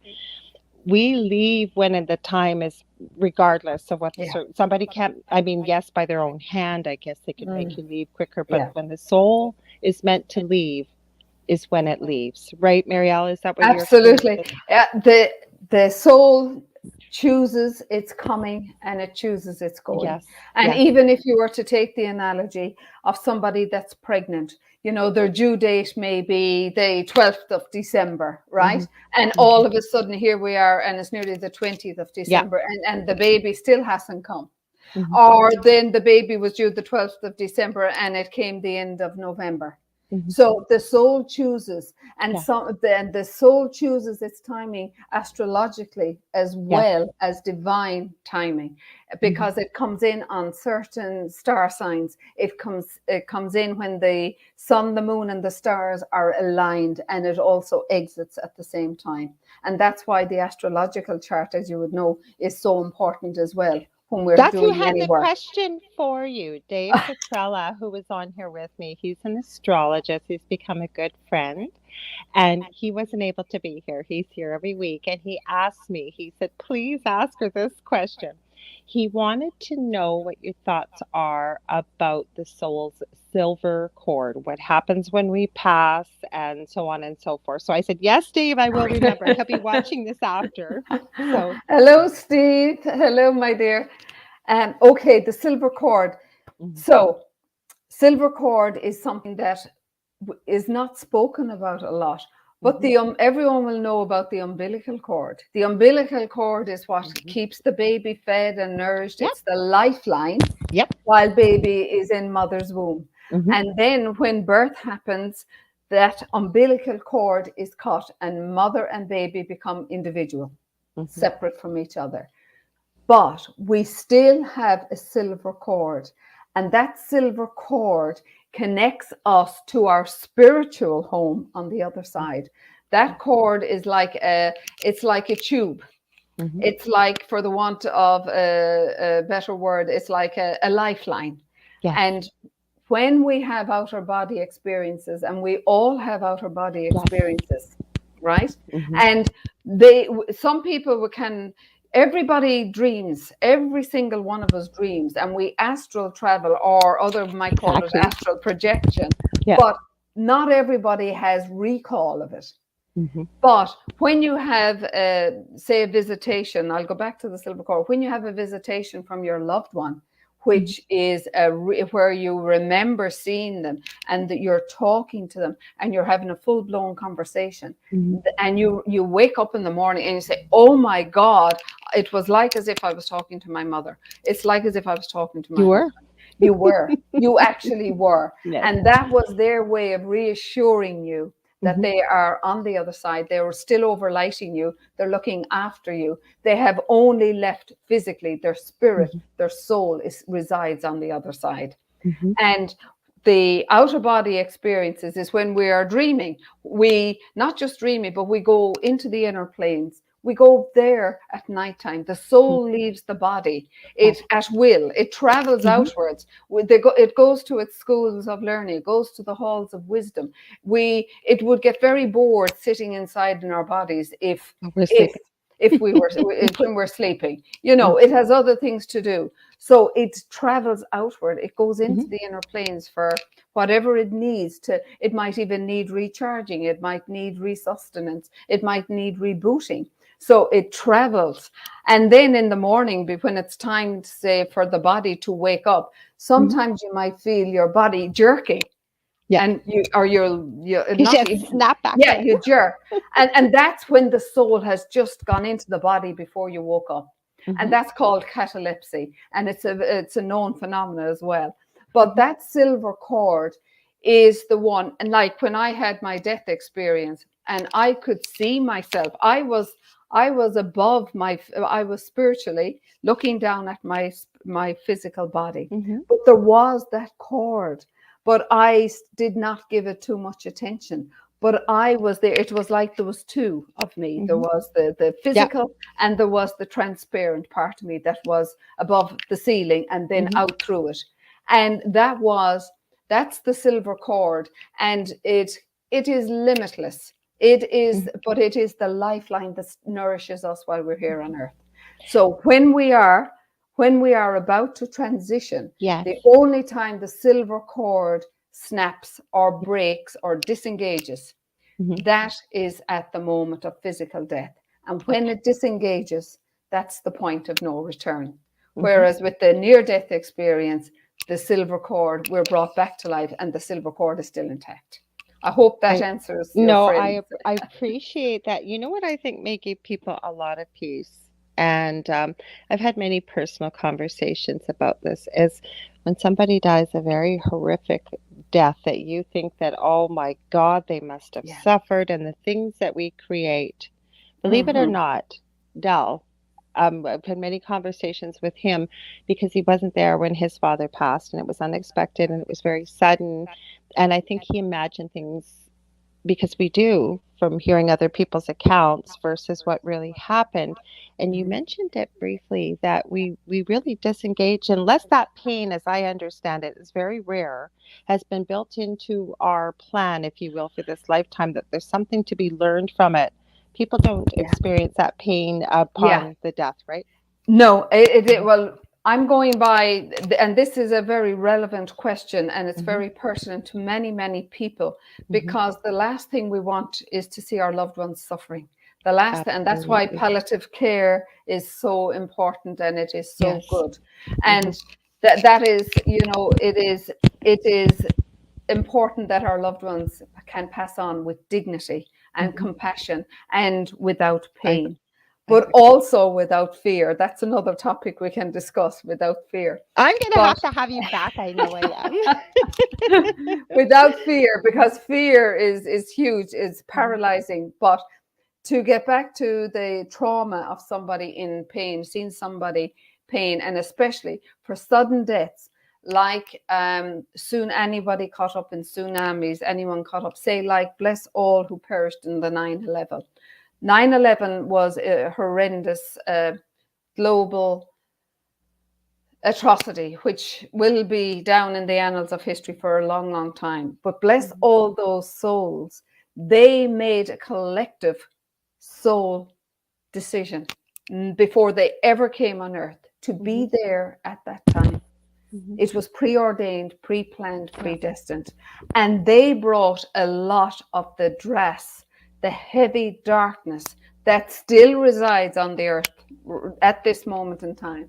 We leave when the time is, regardless of what the Yeah. somebody can't, I mean, yes, by their own hand, I guess they can make Mm. you leave quicker, but Yeah. when the soul is meant to leave is when it leaves, right, Marielle? Is that what you're Absolutely. experiencing? The soul chooses its coming and it chooses its going. Yes, And yes. even if you were to take the analogy of somebody that's pregnant, their due date may be the 12th of December, right? Hmm. And Hmm. all of a sudden here we are, and it's nearly the 20th of Yeah. December, and the baby still hasn't come. Hmm. Or then the baby was due the 12th of December and it came the end of November. Hmm. So the soul chooses, and Yes, the soul chooses its timing astrologically as yes. well as divine timing, Hmm. because it comes in on certain star signs. It comes in when the sun, the moon, and the stars are aligned, and it also exits at the same time. And that's why the astrological chart, as you would know, is so important as well when we're That's who doing had any the work. question for you. Dave Petrella, who was on here with me. He's an astrologist. He's become a good friend. And he wasn't able to be here. He's here every week. And he asked me, he said, please ask her this question. He wanted to know what your thoughts are about the soul's silver cord, what happens when we pass, and so on and so forth. So I said, yes, Dave, I will remember. He'll be watching this after. So hello, Steve. Hello, my dear. Okay, the silver cord. So silver cord is something that is not spoken about a lot, but everyone will know about the umbilical cord. The umbilical cord is what keeps the baby fed and nourished. Yep. It's the lifeline Yep. while baby is in mother's womb. And then when birth happens, that umbilical cord is cut and mother and baby become individual, separate from each other. But we still have a silver cord, and that silver cord connects us to our spiritual home on the other side. That cord is it's like a tube. It's like, for the want of a better word, it's like a lifeline. Yes. And when we have outer body experiences, and we all have outer body experiences, right? And some people everybody dreams, every single one of us dreams, and we astral travel, or other might call it astral projection. But not everybody has recall of it. But when you have, say, a visitation, I'll go back to the silver cord. When you have a visitation from your loved one, which is where you remember seeing them, and that you're talking to them, and you're having a full-blown conversation, and you wake up in the morning and you say, oh my God, it was like as if I was talking to my mother. It's like as if I was talking to my husband. You were. You actually were. Yes. And that was their way of reassuring you that they are on the other side. They were still overlighting you. They're looking after you. They have only left physically. Their spirit, their soul resides on the other side. And the outer body experiences is when we are dreaming. We, not just dreaming, but we go into the inner planes. We go there at nighttime. The soul leaves the body. It at will. It travels outwards. It goes to its schools of learning. It goes to the halls of wisdom. It would get very bored sitting inside in our bodies if we were when we're sleeping. You know, it has other things to do. So it travels outward. It goes into the inner planes for whatever it needs to. It might even need recharging. It might need resustenance. It might need rebooting. So it travels. And then in the morning, when it's time, say, for the body to wake up, sometimes you might feel your body jerking. Yeah. And you just snap back. Yeah, you jerk. And that's when the soul has just gone into the body before you woke up. And that's called catalepsy. And it's a known phenomenon as well. But that silver cord is the one. And like when I had my death experience and I could see myself, I was above I was spiritually looking down at my physical body. But there was that cord. But I did not give it too much attention. But I was there. It was like there was two of me. There was the physical and there was the transparent part of me that was above the ceiling and then out through it. And that's the silver cord. And it is limitless. It is, but it is the lifeline that nourishes us while we're here on earth. So when we are about to transition, the only time the silver cord snaps or breaks or disengages, that is at the moment of physical death. And when it disengages, that's the point of no return. Whereas with the near-death experience, the silver cord, we're brought back to life and the silver cord is still intact. I hope that answers your friend. I appreciate that. You know what I think may give people a lot of peace? And I've had many personal conversations about this, is when somebody dies a very horrific death that you think that, oh my God, they must have suffered, and the things that we create, believe it or not, Del, I've had many conversations with him because he wasn't there when his father passed, and it was unexpected and it was very sudden. And I think he imagined things, because we do, from hearing other people's accounts versus what really happened. And you mentioned it briefly, that we really disengage unless that pain, as I understand it, is very rare, has been built into our plan, if you will, for this lifetime, that there's something to be learned from it. People don't experience that pain upon the death, right? No, well, I'm going by, and this is a very relevant question, and it's very pertinent to many, many people, because the last thing we want is to see our loved ones suffering. And that's why palliative care is so important, and it is so good. And that is, it is important that our loved ones can pass on with dignity and compassion and without pain. But also without fear. That's another topic we can discuss, without fear. I'm going to have you back. I know I am. Without fear, because fear is huge, it's paralyzing. But to get back to the trauma of somebody in pain, seeing somebody pain, and especially for sudden deaths, like soon anybody caught up in tsunamis, anyone caught up, say, like, bless all who perished in the 9/11. 9/11 was a horrendous global atrocity, which will be down in the annals of history for a long, long time. But bless all those souls. They made a collective soul decision before they ever came on earth to be there at that time. It was preordained, pre-planned, predestined. And they brought a lot of the dross, the heavy darkness that still resides on the earth at this moment in time.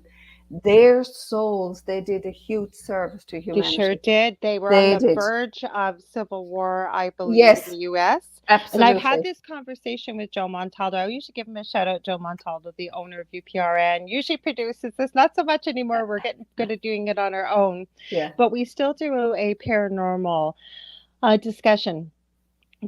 Their souls, they did a huge service to humanity. They sure did. They were on the verge of civil war, I believe, in the U.S. Absolutely. And I've had this conversation with Joe Montaldo. I usually give him a shout out, Joe Montaldo, the owner of UPRN, usually produces this, not so much anymore. We're getting good at doing it on our own. Yeah. But we still do a paranormal discussion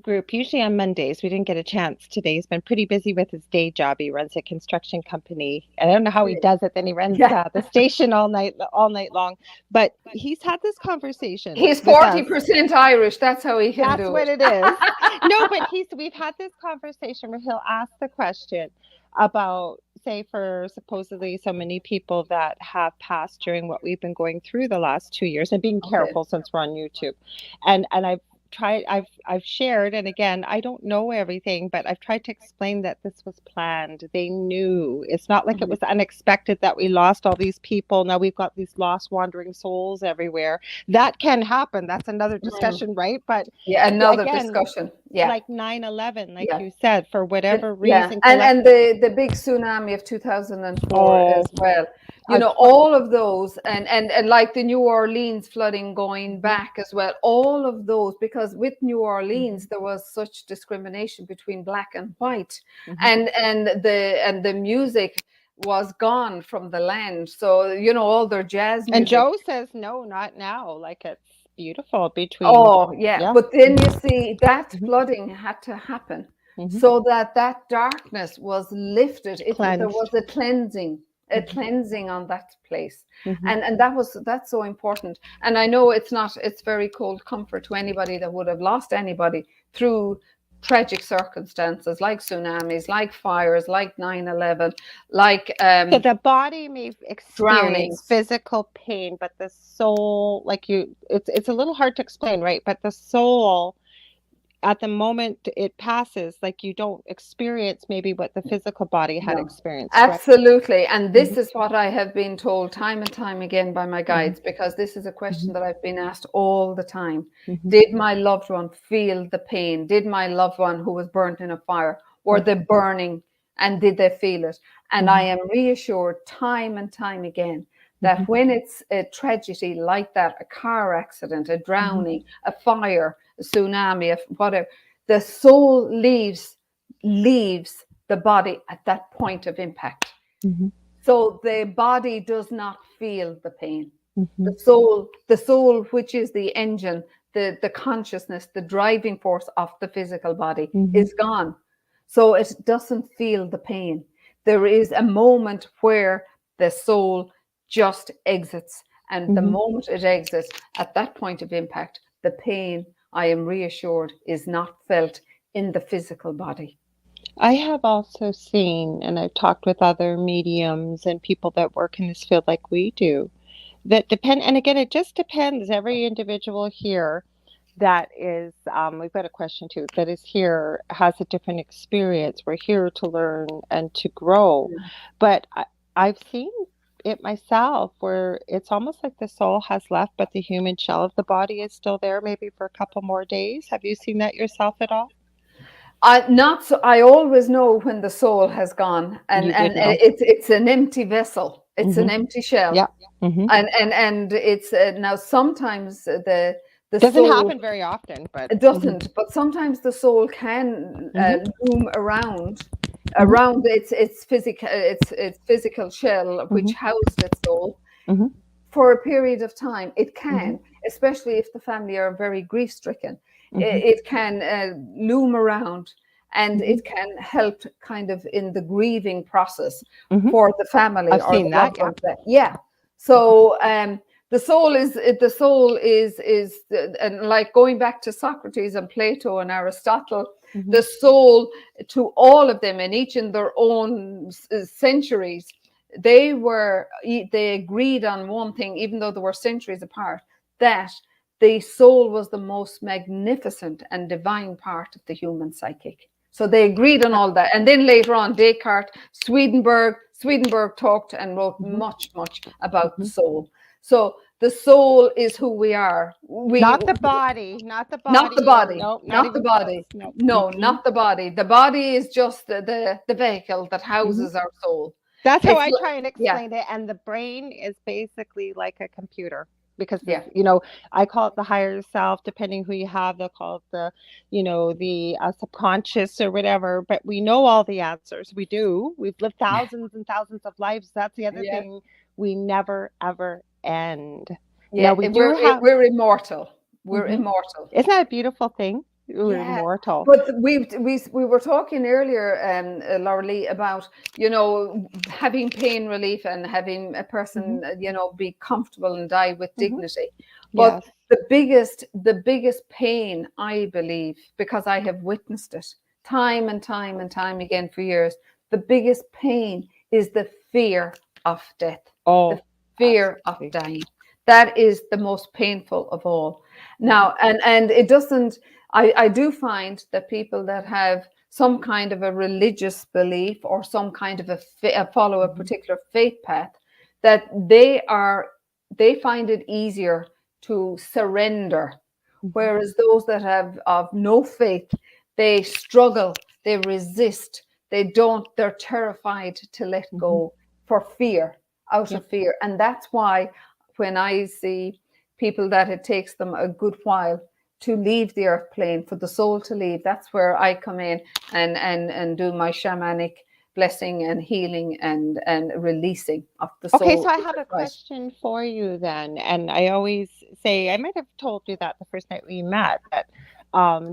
group, usually on Mondays. We didn't get a chance today. He's been pretty busy with his day job. He runs a construction company. I don't know how he does it. Then he runs the station all night long. But he's had this conversation. He's 40% Irish. That's how he can do it. That's what it is. No, but we've had this conversation where he'll ask the question about, say, for supposedly so many people that have passed during what we've been going through the last 2 years, and being careful since we're on YouTube. And I've shared, and again, I don't know everything, but I've tried to explain that this was planned. They knew. It's not like it was unexpected that we lost all these people. Now we've got these lost wandering souls everywhere. That can happen. That's another discussion, right? But another discussion. Yeah. Like 9/11, like you said, for whatever reason. And the big tsunami of 2004 as well. All of those, and like the New Orleans flooding going back as well, all of those, because with New Orleans there was such discrimination between black and white, and the music was gone from the land. So all their jazz music. And Joe says no, not now. Like, it's beautiful between. But then you see that flooding had to happen so that darkness was lifted. There was a cleansing. A cleansing on that place, and that's so important. And I know it's very cold comfort to anybody that would have lost anybody through tragic circumstances like tsunamis, like fires, like 9/11, like so the body may experience physical pain, but the soul, it's a little hard to explain, right? But the soul, at the moment it passes, like, you don't experience maybe what the physical body had experienced. Absolutely. Right? And this is what I have been told time and time again by my guides, because this is a question that I've been asked all the time. Did my loved one feel the pain? Did my loved one who was burnt in a fire, were they burning, and did they feel it? And I am reassured time and time again that when it's a tragedy like that, a car accident, a drowning, a fire, a tsunami, whatever, the soul leaves the body at that point of impact. So the body does not feel the pain. The soul, which is the engine, the consciousness, the driving force of the physical body, is gone. So it doesn't feel the pain. There is a moment where the soul just exits, and the moment it exits, at that point of impact, the pain, I am reassured, is not felt in the physical body. I have also seen, and I've talked with other mediums and people that work in this field like we do, that depend, and again, it just depends. Every individual here that is, we've got a question too, that is here has a different experience. We're here to learn and to grow. But I've seen it myself, where it's almost like the soul has left, but the human shell of the body is still there, maybe for a couple more days. Have you seen that yourself at all? Not so. I always know when the soul has gone, and You did know. it's an empty vessel. It's an Mm-hmm. empty shell, Yeah. Mm-hmm. and it's now sometimes the Doesn't soul, happen very often, but it doesn't, but sometimes the soul can mm-hmm. loom around Mm-hmm. its physical shell, which Mm-hmm. housed its soul, Mm-hmm. for a period of time. It Mm-hmm. can, especially if the family are very grief stricken, Mm-hmm. it can loom around, and Mm-hmm. it can help kind of in the grieving process Mm-hmm. for the family I've or the seen that. loved Yeah. ones. Yeah. So the soul is and like going back to Socrates and Plato and Aristotle, Mm-hmm. the soul, to all of them, and each in their own centuries, they agreed on one thing, even though they were centuries apart, that the soul was the most magnificent and divine part of the human psychic. So they agreed on all that. And then later on, Descartes, Swedenborg talked and wrote Mm-hmm. much about the Mm-hmm. soul. So the soul is who we are. Not the body, not the Not the body, and body, nope, not not the even close. body. Nope. No, Mm-mm. not the body. The body is just the vehicle that Mm-hmm. houses our soul. That's how It's I try and yeah, explain it. And the brain is basically like a computer because yeah, I call it the higher self, depending who you have, they'll call it the subconscious or whatever. But we know all the answers. We do. We've lived thousands and thousands of lives. That's the other yeah, thing. We never, ever end. Now, yeah. we do have, We're immortal. We're mhm. immortal. Isn't that a beautiful thing? We're Yeah, immortal. but we were talking earlier, Lorilei, about having pain relief and having a Hmm. person be comfortable and die with Hmm. dignity. But Yes. the biggest pain, I believe, because I have witnessed it time and time and time again for years, the biggest pain is the fear of death, the Oh, fear of absolutely. dying. That is the most painful of all. Hmm. Now, and it doesn't. I do find that people that have some kind of a religious belief or some kind of follow a Hmm. particular faith path, that they find it easier to surrender, Hmm. whereas those that have of no faith, they struggle, they resist, they're terrified to let Hmm. go for fear, out Yep. of fear. And that's why when I see people that it takes them a good while to leave the earth plane, for the soul to leave, that's where I come in and do my shamanic blessing and healing and releasing of the Okay, so soul. I have a question for you then. And I always say, I might have told you that the first night we met, that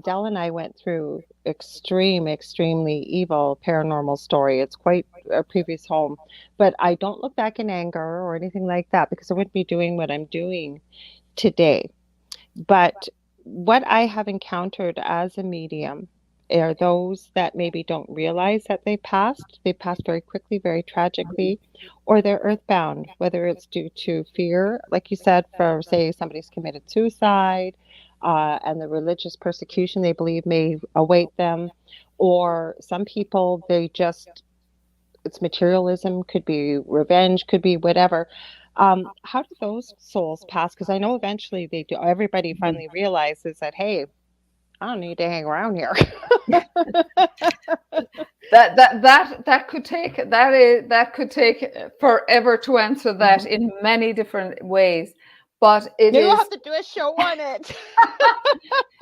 Dell and I went through extremely evil paranormal story. It's quite a previous home, but I don't look back in anger or anything like that because I wouldn't be doing what I'm doing today. But what I have encountered as a medium are those that maybe don't realize that they passed. They passed very quickly, very tragically, or they're earthbound, whether it's due to fear, like you said, for say somebody's committed suicide, and the religious persecution they believe may await them, or some people they just it's materialism, could be revenge, could be whatever. How do those souls pass? Because I know eventually they do. Everybody finally realizes that, hey, I don't need to hang around here. That could take forever to answer that Mhm. in many different ways, but it Maybe we'll is have to do a show on it.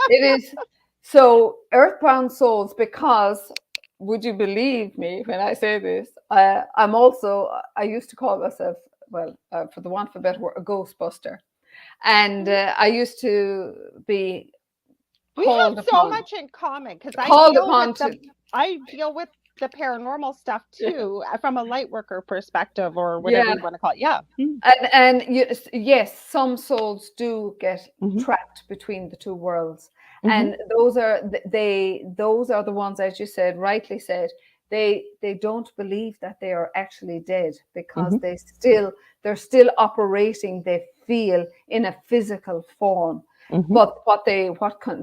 it is so earthbound souls, because would you believe me when I say this, I used to call myself, well, for the want of a better word, a ghostbuster, and I used to be We called have so upon much in common because called upon to I deal with the paranormal stuff too, from a light worker perspective or whatever yeah. you want to call it. Yeah. Yes, some souls do get Mm-hmm. trapped between the two worlds, Mm-hmm. and those are the ones, as you said, rightly said, they don't believe that they are actually dead, because Mm-hmm. they're still operating, they feel, in a physical form, Mm-hmm. but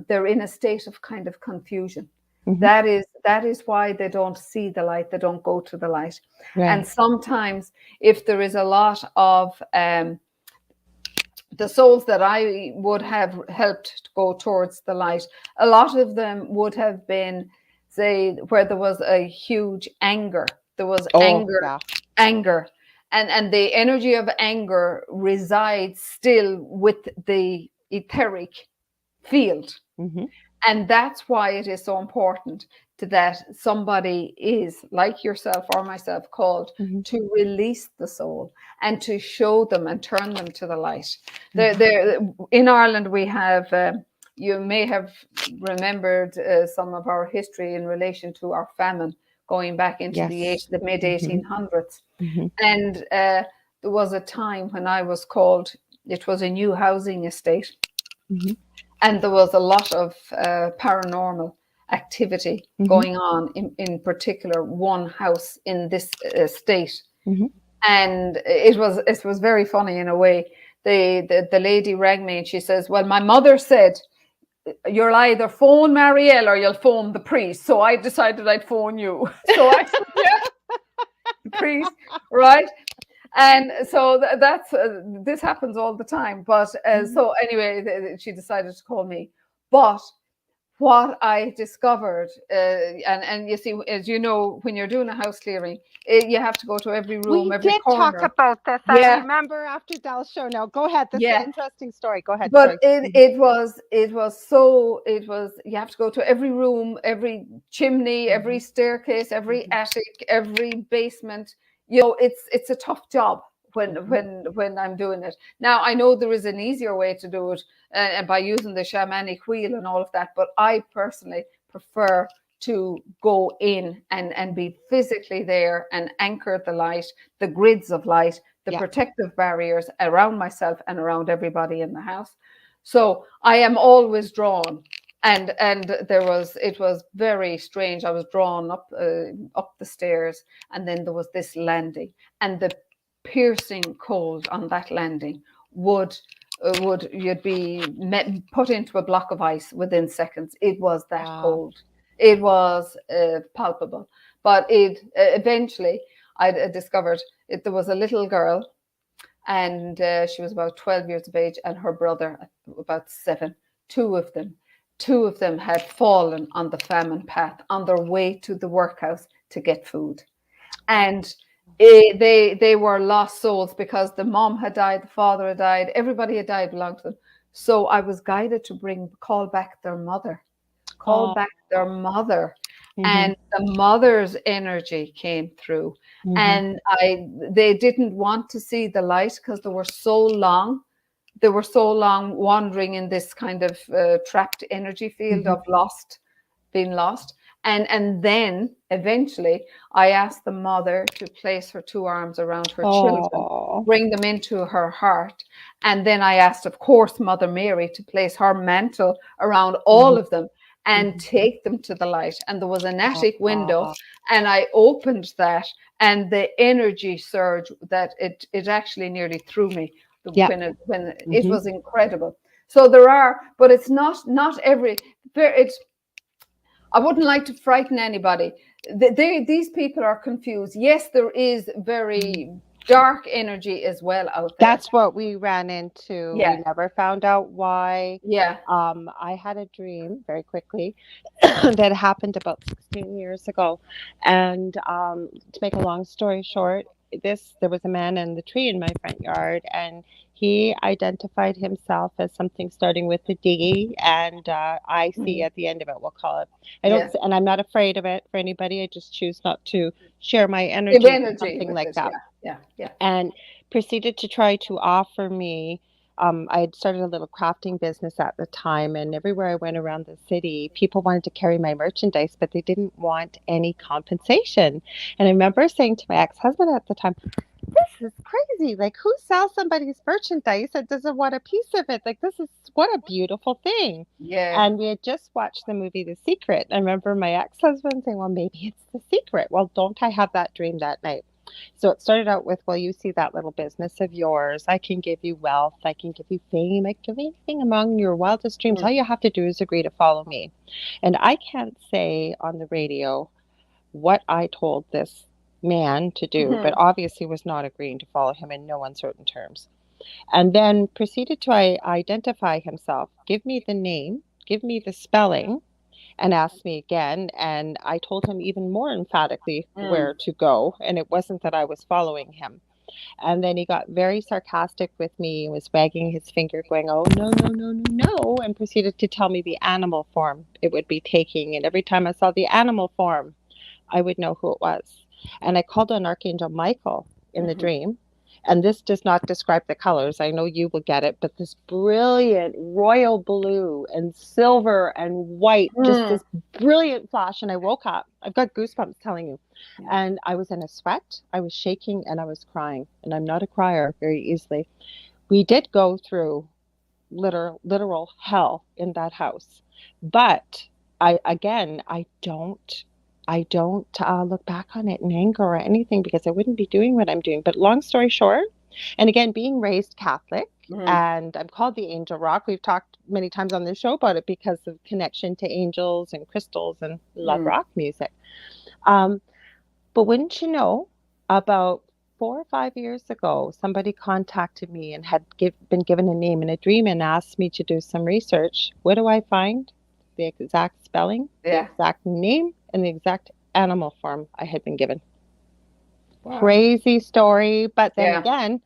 they're in a state of kind of confusion. That is why they don't see the light, they don't go to the light. And sometimes if there is a lot of the souls that I would have helped to go towards the light, a lot of them would have been, say, where there was a huge anger. There was anger. And the energy of anger resides still with the etheric field. And that's why it is so important that somebody is like yourself or myself called to release the soul and to show them and turn them to the light. In Ireland, we have, you may have remembered some of our history in relation to our famine going back into the mid 1800s. And there was a time when I was called, it was a new housing estate. And there was a lot of paranormal activity going on, in particular one house in this estate. And it was very funny in a way. The lady rang me and she says, well, my mother said, you'll either phone Mariel or you'll phone the priest. So I decided I'd phone you. So I said, yeah, the priest, right? And so that's this happens all the time. But so anyway, she decided to call me. But what I discovered, and you see, as you know, when you're doing a house clearing, you have to go to every room, every corner. We did talk about this. I remember after Del's show. Now, go ahead. This is an interesting story. Go ahead. But it was you have to go to every room, every chimney, every staircase, every attic, every basement. You know, it's a tough job when I'm doing it. Now, I know there is an easier way to do it by using the shamanic wheel and all of that, but I personally prefer to go in and be physically there and anchor the light, the grids of light, the protective barriers around myself and around everybody in the house. So I am always drawn. And it was very strange. I was drawn up the stairs, and then there was this landing, and the piercing cold on that landing you'd be put into a block of ice within seconds. It was that cold. It was palpable. But it eventually I discovered there was a little girl, and she was about 12 years of age, and her brother about 7. Two of them had fallen on the famine path on their way to the workhouse to get food. And they were lost souls because the mom had died, the father had died, everybody had died belonged to them. So I was guided to call back their mother. And the mother's energy came through. And they didn't want to see the light because they were so long wandering in this kind of trapped energy field of being lost. And then eventually I asked the mother to place her 2 arms around her children, bring them into her heart. And then I asked, of course, Mother Mary to place her mantle around all of them and take them to the light. And there was an attic window, and I opened that, and the energy surge that it actually nearly threw me. When it was incredible. So there are, but it's not every. I wouldn't like to frighten anybody. These people are confused. Yes, there is very dark energy as well out there. That's what we ran into. We never found out why. I had a dream very quickly that happened about 16 years ago, and to make a long story short, there was a man in the tree in my front yard, and he identified himself as something starting with a D and IC at the end of it, we'll call it. And I'm not afraid of it for anybody. I just choose not to share my energy with something like that. And proceeded to try to offer me. I had started a little crafting business at the time, and everywhere I went around the city, people wanted to carry my merchandise, but they didn't want any compensation. And I remember saying to my ex-husband at the time, this is crazy. Like, who sells somebody's merchandise that doesn't want a piece of it? Like, this is what a beautiful thing. And we had just watched the movie The Secret. I remember my ex-husband saying, well, maybe it's The Secret. Well, don't I have that dream that night? So it started out with, well, you see that little business of yours. I can give you wealth. I can give you fame. I can give anything among your wildest dreams. All you have to do is agree to follow me. And I can't say on the radio what I told this man to do, but obviously was not agreeing to follow him in no uncertain terms. And then proceeded to identify himself, give me the name, give me the spelling, and asked me again. And I told him even more emphatically where to go. And it wasn't that I was following him. And then he got very sarcastic with me and was wagging his finger, going, oh, no, no, no, no, no, and proceeded to tell me the animal form it would be taking. And every time I saw the animal form, I would know who it was. And I called on Archangel Michael in the dream. And this does not describe the colors. I know you will get it, but this brilliant royal blue and silver and white, just this brilliant flash. And I woke up. I've got goosebumps telling you. And I was in a sweat. I was shaking and I was crying. And I'm not a crier very easily. We did go through literal hell in that house. But I don't look back on it in anger or anything, because I wouldn't be doing what I'm doing. But long story short, and again, being raised Catholic, and I'm called the Angel Rock. We've talked many times on this show about it because of connection to angels and crystals and love rock music. But wouldn't you know, about 4 or 5 years ago, somebody contacted me and had been given a name in a dream and asked me to do some research. What do I find? The exact spelling, the exact name, and the exact animal form I had been given. Wow. Crazy story, but then again,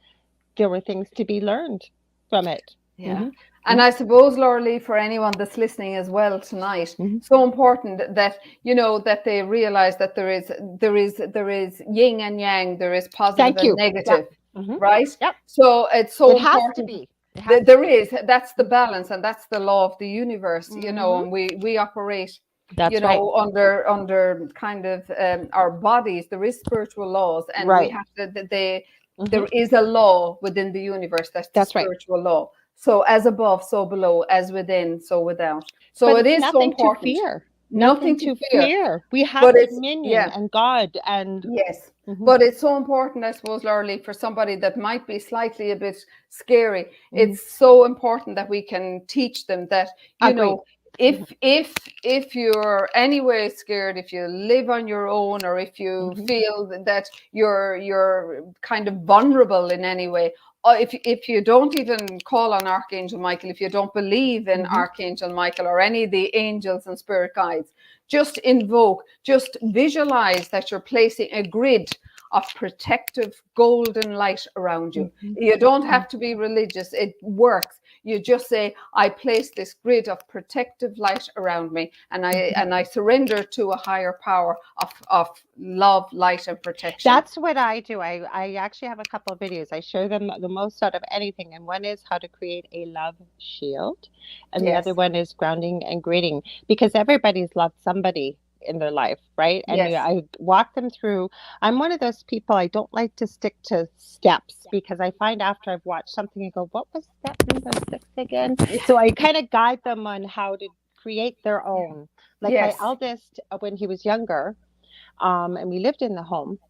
there were things to be learned from it. And I suppose, Lorilei, for anyone that's listening as well tonight, so important that, you know, that they realize that there is yin and yang, there is positive and negative, right? So it's so important. Has to be. There is. That's the balance, and that's the law of the universe, you know, and we operate, that's you know, under kind of our bodies. There is spiritual laws, and we have to, there is a law within the universe. That's the spiritual law. So as above, so below, as within, so without. So but it is so important. To fear. Nothing to fear. We have dominion and God and but it's so important, I suppose, Lorilei, for somebody that might be slightly a bit scary. It's so important that we can teach them that, you know, if you're anyway scared, if you live on your own, or if you feel that you're kind of vulnerable in any way, or if you don't even call on Archangel Michael, if you don't believe in Archangel Michael or any of the angels and spirit guides, just invoke, just visualize that you're placing a grid of protective golden light around you. You don't have to be religious. It works. You just say, I place this grid of protective light around me, and I surrender to a higher power of love, light, and protection. That's what I do. I actually have a couple of videos. I show them the most out of anything. And one is how to create a love shield. And the other one is grounding and grading, because everybody's loved somebody in their life, right? And I walk them through. I'm one of those people, I don't like to stick to steps, because I find after I've watched something, I go, what was step number 6 again? So I kind of guide them on how to create their own. Like my eldest, when he was younger, and we lived in the home,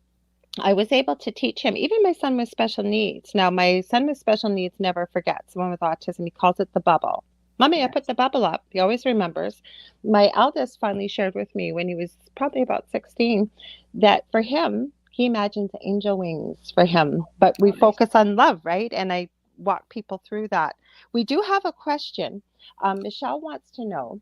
I was able to teach him, even my son with special needs. Now, my son with special needs never forgets. The one with autism, he calls it the bubble. Mommy, I put the bubble up. He always remembers. My eldest finally shared with me when he was probably about 16 that for him, he imagines angel wings for him. But we focus on love, right? And I walk people through that. We do have a question. Michelle wants to know,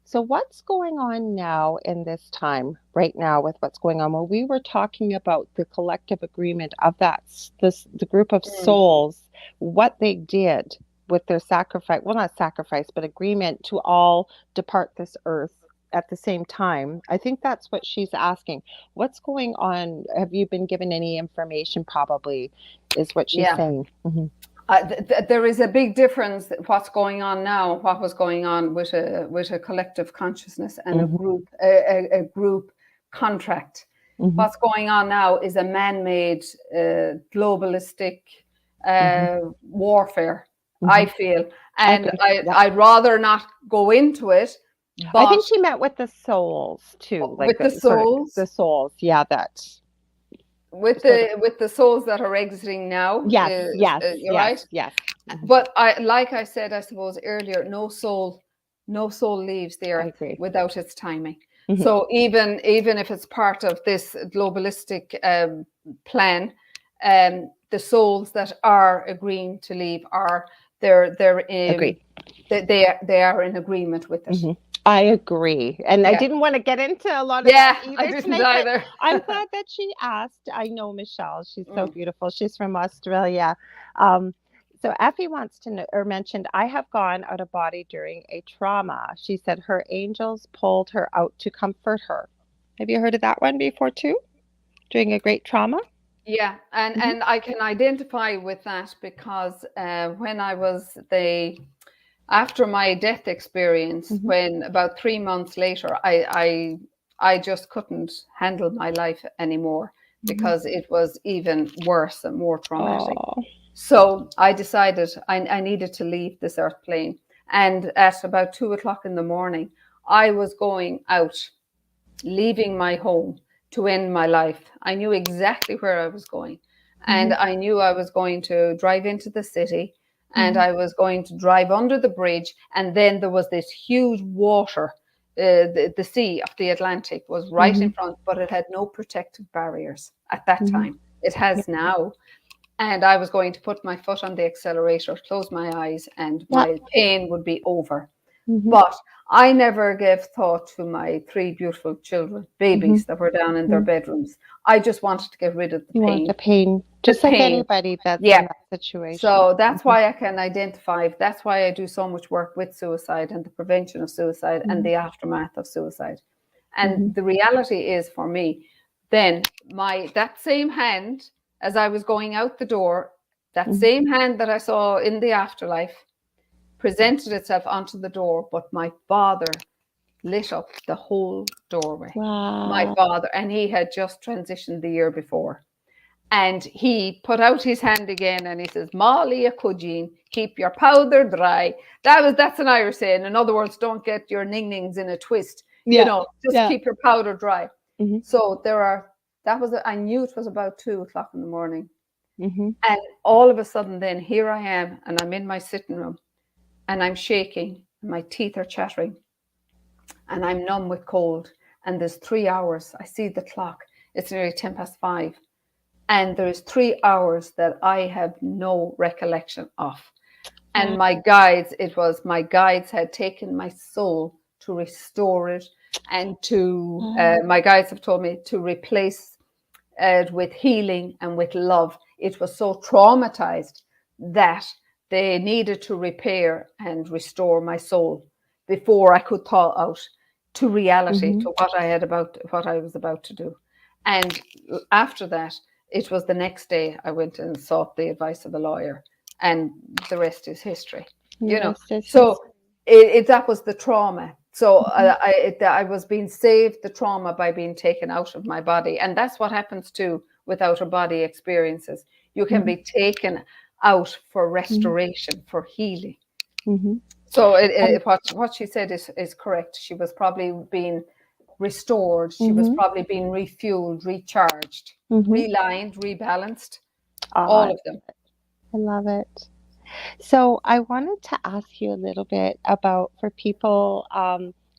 so what's going on now in this time right now with what's going on? Well, we were talking about the collective agreement of the group of souls, what they did with their sacrifice, well, not sacrifice, but agreement to all depart this earth at the same time. I think that's what she's asking. What's going on? Have you been given any information? Probably is what she's saying. There is a big difference what's going on now, what was going on with a collective consciousness and a group contract. What's going on now is a man-made globalistic warfare. I feel, and I'd rather not go into it. But I think she met with the souls too, like with the souls. The souls, that's with the souls that are exiting now. Yes, yes, You're yes, right. yes. But like I said, I suppose earlier, no soul leaves the earth without its timing. So even if it's part of this globalistic plan, the souls that are agreeing to leave they're they are in agreement with it. I agree. And I didn't want to get into a lot of that either I didn't tonight, either. but I'm glad that she asked. I know Michelle. She's so beautiful. She's from Australia. So Effie wants to know, or mentioned, I have gone out of body during a trauma. She said her angels pulled her out to comfort her. Have you heard of that one before too? During a great trauma? Yeah, and I can identify with that because when I was after my death experience, when about 3 months later, I just couldn't handle my life anymore because it was even worse and more traumatic. Oh. So I decided I needed to leave this earth plane. And at about 2 o'clock in the morning, I was going out, leaving my home to end my life. I knew exactly where I was going. And I knew I was going to drive into the city and I was going to drive under the bridge. And then there was this huge water. The sea of the Atlantic was right in front, but it had no protective barriers at that time. It has now. And I was going to put my foot on the accelerator, close my eyes, and my pain would be over. But I never gave thought to my 3 beautiful children, babies that were down in their bedrooms. I just wanted to get rid of the pain. Want the pain, just like anybody that's in that situation. So that's why I can identify. That's why I do so much work with suicide and the prevention of suicide and the aftermath of suicide. And the reality is, for me, then that same hand, as I was going out the door, that same hand that I saw in the afterlife presented itself onto the door, but my father lit up the whole doorway. Wow. My father, and he had just transitioned the year before. And he put out his hand again and he says, Molly a Cudgeen, keep your powder dry. That's an Irish saying. In other words, don't get your ning-nings in a twist. Just keep your powder dry. So I knew it was about 2 o'clock in the morning. And all of a sudden then here I am and I'm in my sitting room and I'm shaking. My teeth are chattering and I'm numb with cold. And there's 3 hours. I see the clock. It's nearly 5:10. And there's 3 hours that I have no recollection of. And my guides had taken my soul to restore it and my guides have told me to replace it with healing and with love. It was so traumatized that they needed to repair and restore my soul before I could thaw out to reality, to what I was about to do. And after that, it was the next day I went and sought the advice of a lawyer, and the rest is history. So that was the trauma. So I was being saved the trauma by being taken out of my body, and that's what happens too with out of body experiences. You can be taken out for restoration, for healing. So what she said is correct. She was probably being restored. She was probably being refueled, recharged, relined, rebalanced, all of them. I love it. So I wanted to ask you a little bit about, for people,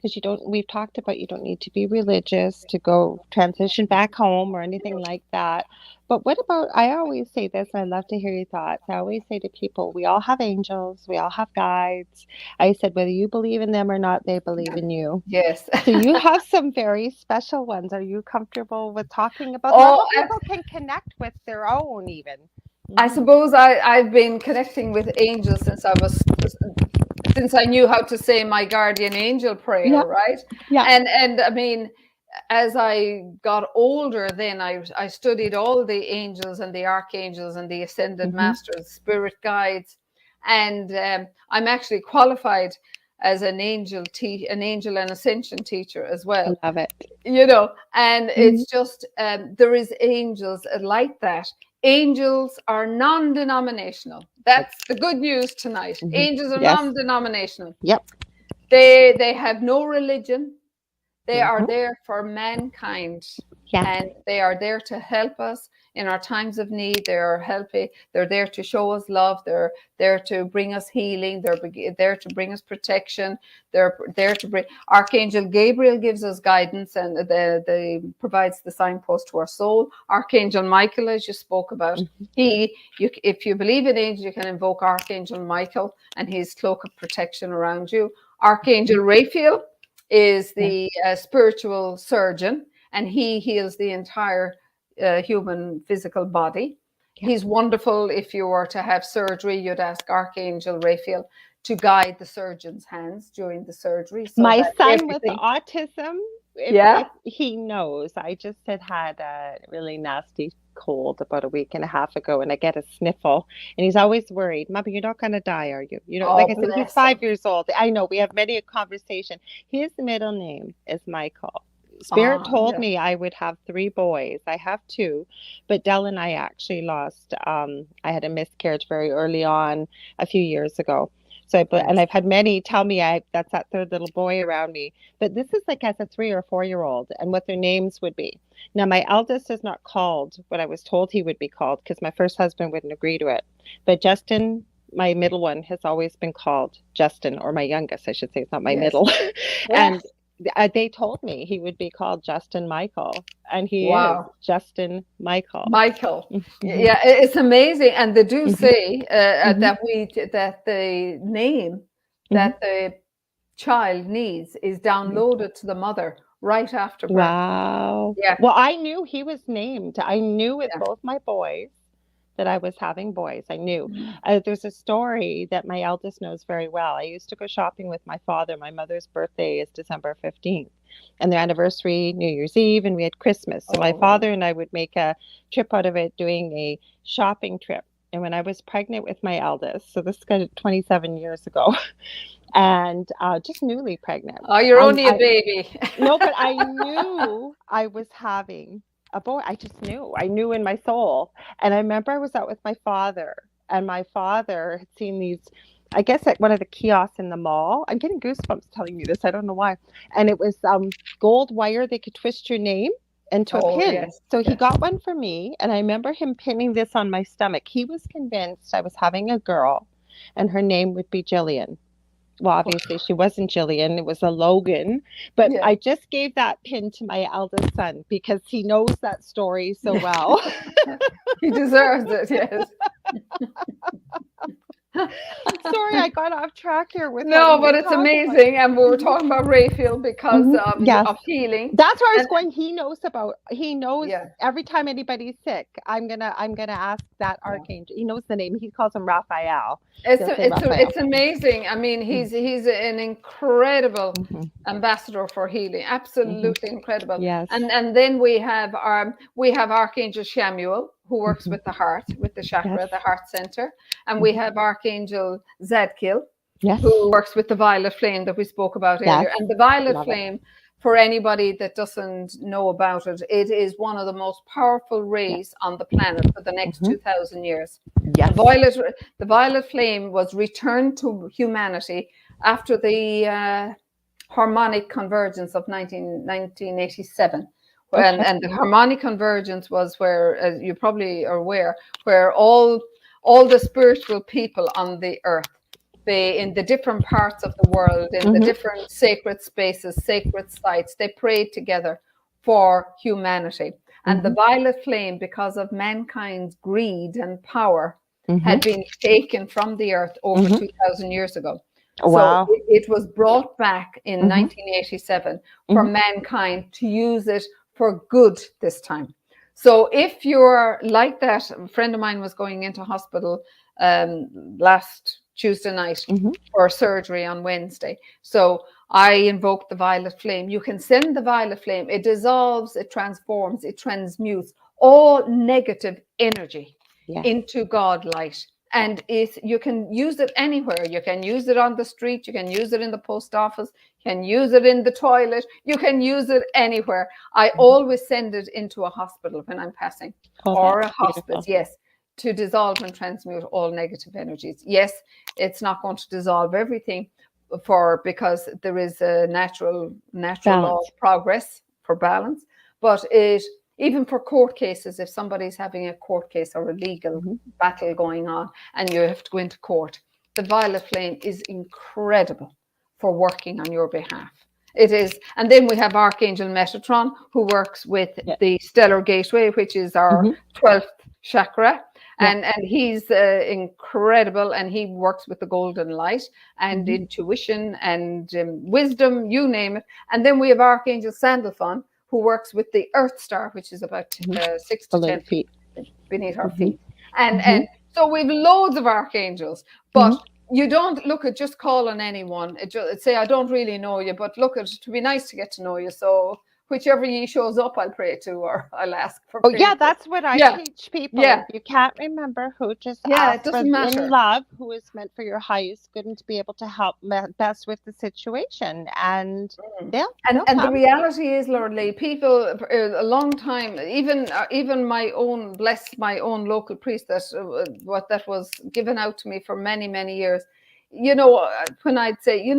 because we've talked about you don't need to be religious to go transition back home or anything like that. But what about, I always say this, and I'd love to hear your thoughts. I always say to people, we all have angels, we all have guides. I said, whether you believe in them or not, they believe in you. Yes. So you have some very special ones. Are you comfortable with talking about them? How people can connect with their own even? I suppose I've been connecting with angels since I knew how to say my guardian angel prayer, right? Yeah. And I mean, as I got older, then I studied all the angels and the archangels and the ascended masters, spirit guides, and I'm actually qualified as an angel and ascension teacher as well. I love it. And it's just there is angels like that. Angels are non-denominational. That's the good news tonight. Angels are non-denominational. Yep. They have no religion. They are there for mankind. Yeah. And they are there to help us in our times of need. They're there to show us love. They're there to bring us healing. They're there to bring us protection. They're there to bring. Archangel Gabriel gives us guidance, and the provides the signpost to our soul. Archangel Michael, as you spoke about, if you believe in angels, you can invoke Archangel Michael and his cloak of protection around you. Archangel Raphael is the spiritual surgeon, and he heals the entire human physical body. He's wonderful. If you were to have surgery, you'd ask Archangel Raphael to guide the surgeon's hands during the surgery. So my son with autism, if he knows, I just had a really nasty cold about a week and a half ago, and I get a sniffle, and he's always worried, Mommy, you're not going to die, are you? You know, like I said, he's 5 years old. I know, we have many a conversation. His middle name is Michael. Spirit told me I would have 3 boys. I have 2, but Dell and I actually lost. I had a miscarriage very early on a few years ago. So, and I've had many tell me that's that 3rd little boy around me. But this is like as a 3 or 4-year-old, and what their names would be. Now, my eldest is not called what I was told he would be called, because my first husband wouldn't agree to it. But Justin, my middle one, has always been called Justin, or my youngest, I should say. It's not my middle. And they told me he would be called Justin Michael, and he is Justin Michael. Yeah, it's amazing. And they do say that the name that the child needs is downloaded to the mother right after birth. Wow. Yeah. Well, I knew he was named. I knew with both my boys that I was having boys. I knew. There's a story that my eldest knows very well. I used to go shopping with my father. My mother's birthday is December 15th, and their anniversary, New Year's Eve, and we had Christmas. So my father and I would make a trip out of it, doing a shopping trip. And when I was pregnant with my eldest, so this is kind of 27 years ago, and just newly pregnant. Oh, you're only a baby. No, but I knew I was having a boy. I just knew. I knew in my soul. And I remember I was out with my father, and my father had seen these, I guess, at one of the kiosks in the mall. I'm getting goosebumps telling you this. I don't know why. And it was gold wire. They could twist your name into a pin. Yes. So he got one for me, and I remember him pinning this on my stomach. He was convinced I was having a girl, and her name would be Jillian. Well, obviously she wasn't Jillian, it was a Logan, but I just gave that pin to my eldest son because he knows that story so well. He deserves it, yes. I'm sorry, I got off track here with but it's amazing, and we were talking about Raphael because of healing. That's where I was going. He knows every time anybody's sick, I'm gonna ask that archangel. He knows the name. He calls him Raphael. It's amazing. I mean, he's an incredible ambassador for healing. Absolutely incredible. Yes. And then we have Archangel Shamuel, who works with the heart, with the chakra, the heart center. And we have Archangel Zadkiel, who works with the violet flame that we spoke about earlier. And the violet flame, for anybody that doesn't know about it, it is one of the most powerful rays on the planet for the next 2,000 years. Yes. The violet flame was returned to humanity after the harmonic convergence of 1987. And the harmonic convergence was where, as you probably are aware, where all the spiritual people on the earth, in the different parts of the world, in the different sacred spaces, sacred sites, they prayed together for humanity. And the violet flame, because of mankind's greed and power, had been taken from the earth over 2,000 years ago. Wow. So it was brought back in 1987 for mankind to use it for good this time. So if you're like that, a friend of mine was going into hospital last Tuesday night for surgery on Wednesday. So I invoked the violet flame. You can send the violet flame. It dissolves, it transforms, it transmutes all negative energy into God light. And you can use it anywhere. You can use it on the street. You can use it in the post office. You can use it in the toilet. You can use it anywhere. I always send it into a hospital when I'm passing, or a hospice, to dissolve and transmute all negative energies. Yes, it's not going to dissolve everything, because there is a natural law of progress for balance. But even for court cases, if somebody's having a court case or a legal battle going on and you have to go into court, the violet flame is incredible for working on your behalf. It is. And then we have Archangel Metatron, who works with the stellar gateway, which is our 12th chakra. And he's incredible, and he works with the golden light and intuition and wisdom, you name it. And then we have Archangel Sandalphon, who works with the Earth Star, which is about 6 to 10 feet beneath our feet. And so we have loads of archangels, but you don't look at just call on anyone. Say, I don't really know you, but look, it to be nice to get to know you. So whichever ye shows up, I'll pray to, or I'll ask for prayer. Oh, yeah, that's what I teach people. Yeah. If you can't remember who, just ask it doesn't matter. In love, who is meant for your highest good and to be able to help best with the situation. And and the reality is, Lorilei, people a long time, even my own local priest that was given out to me for many, many years. You know, when I'd say,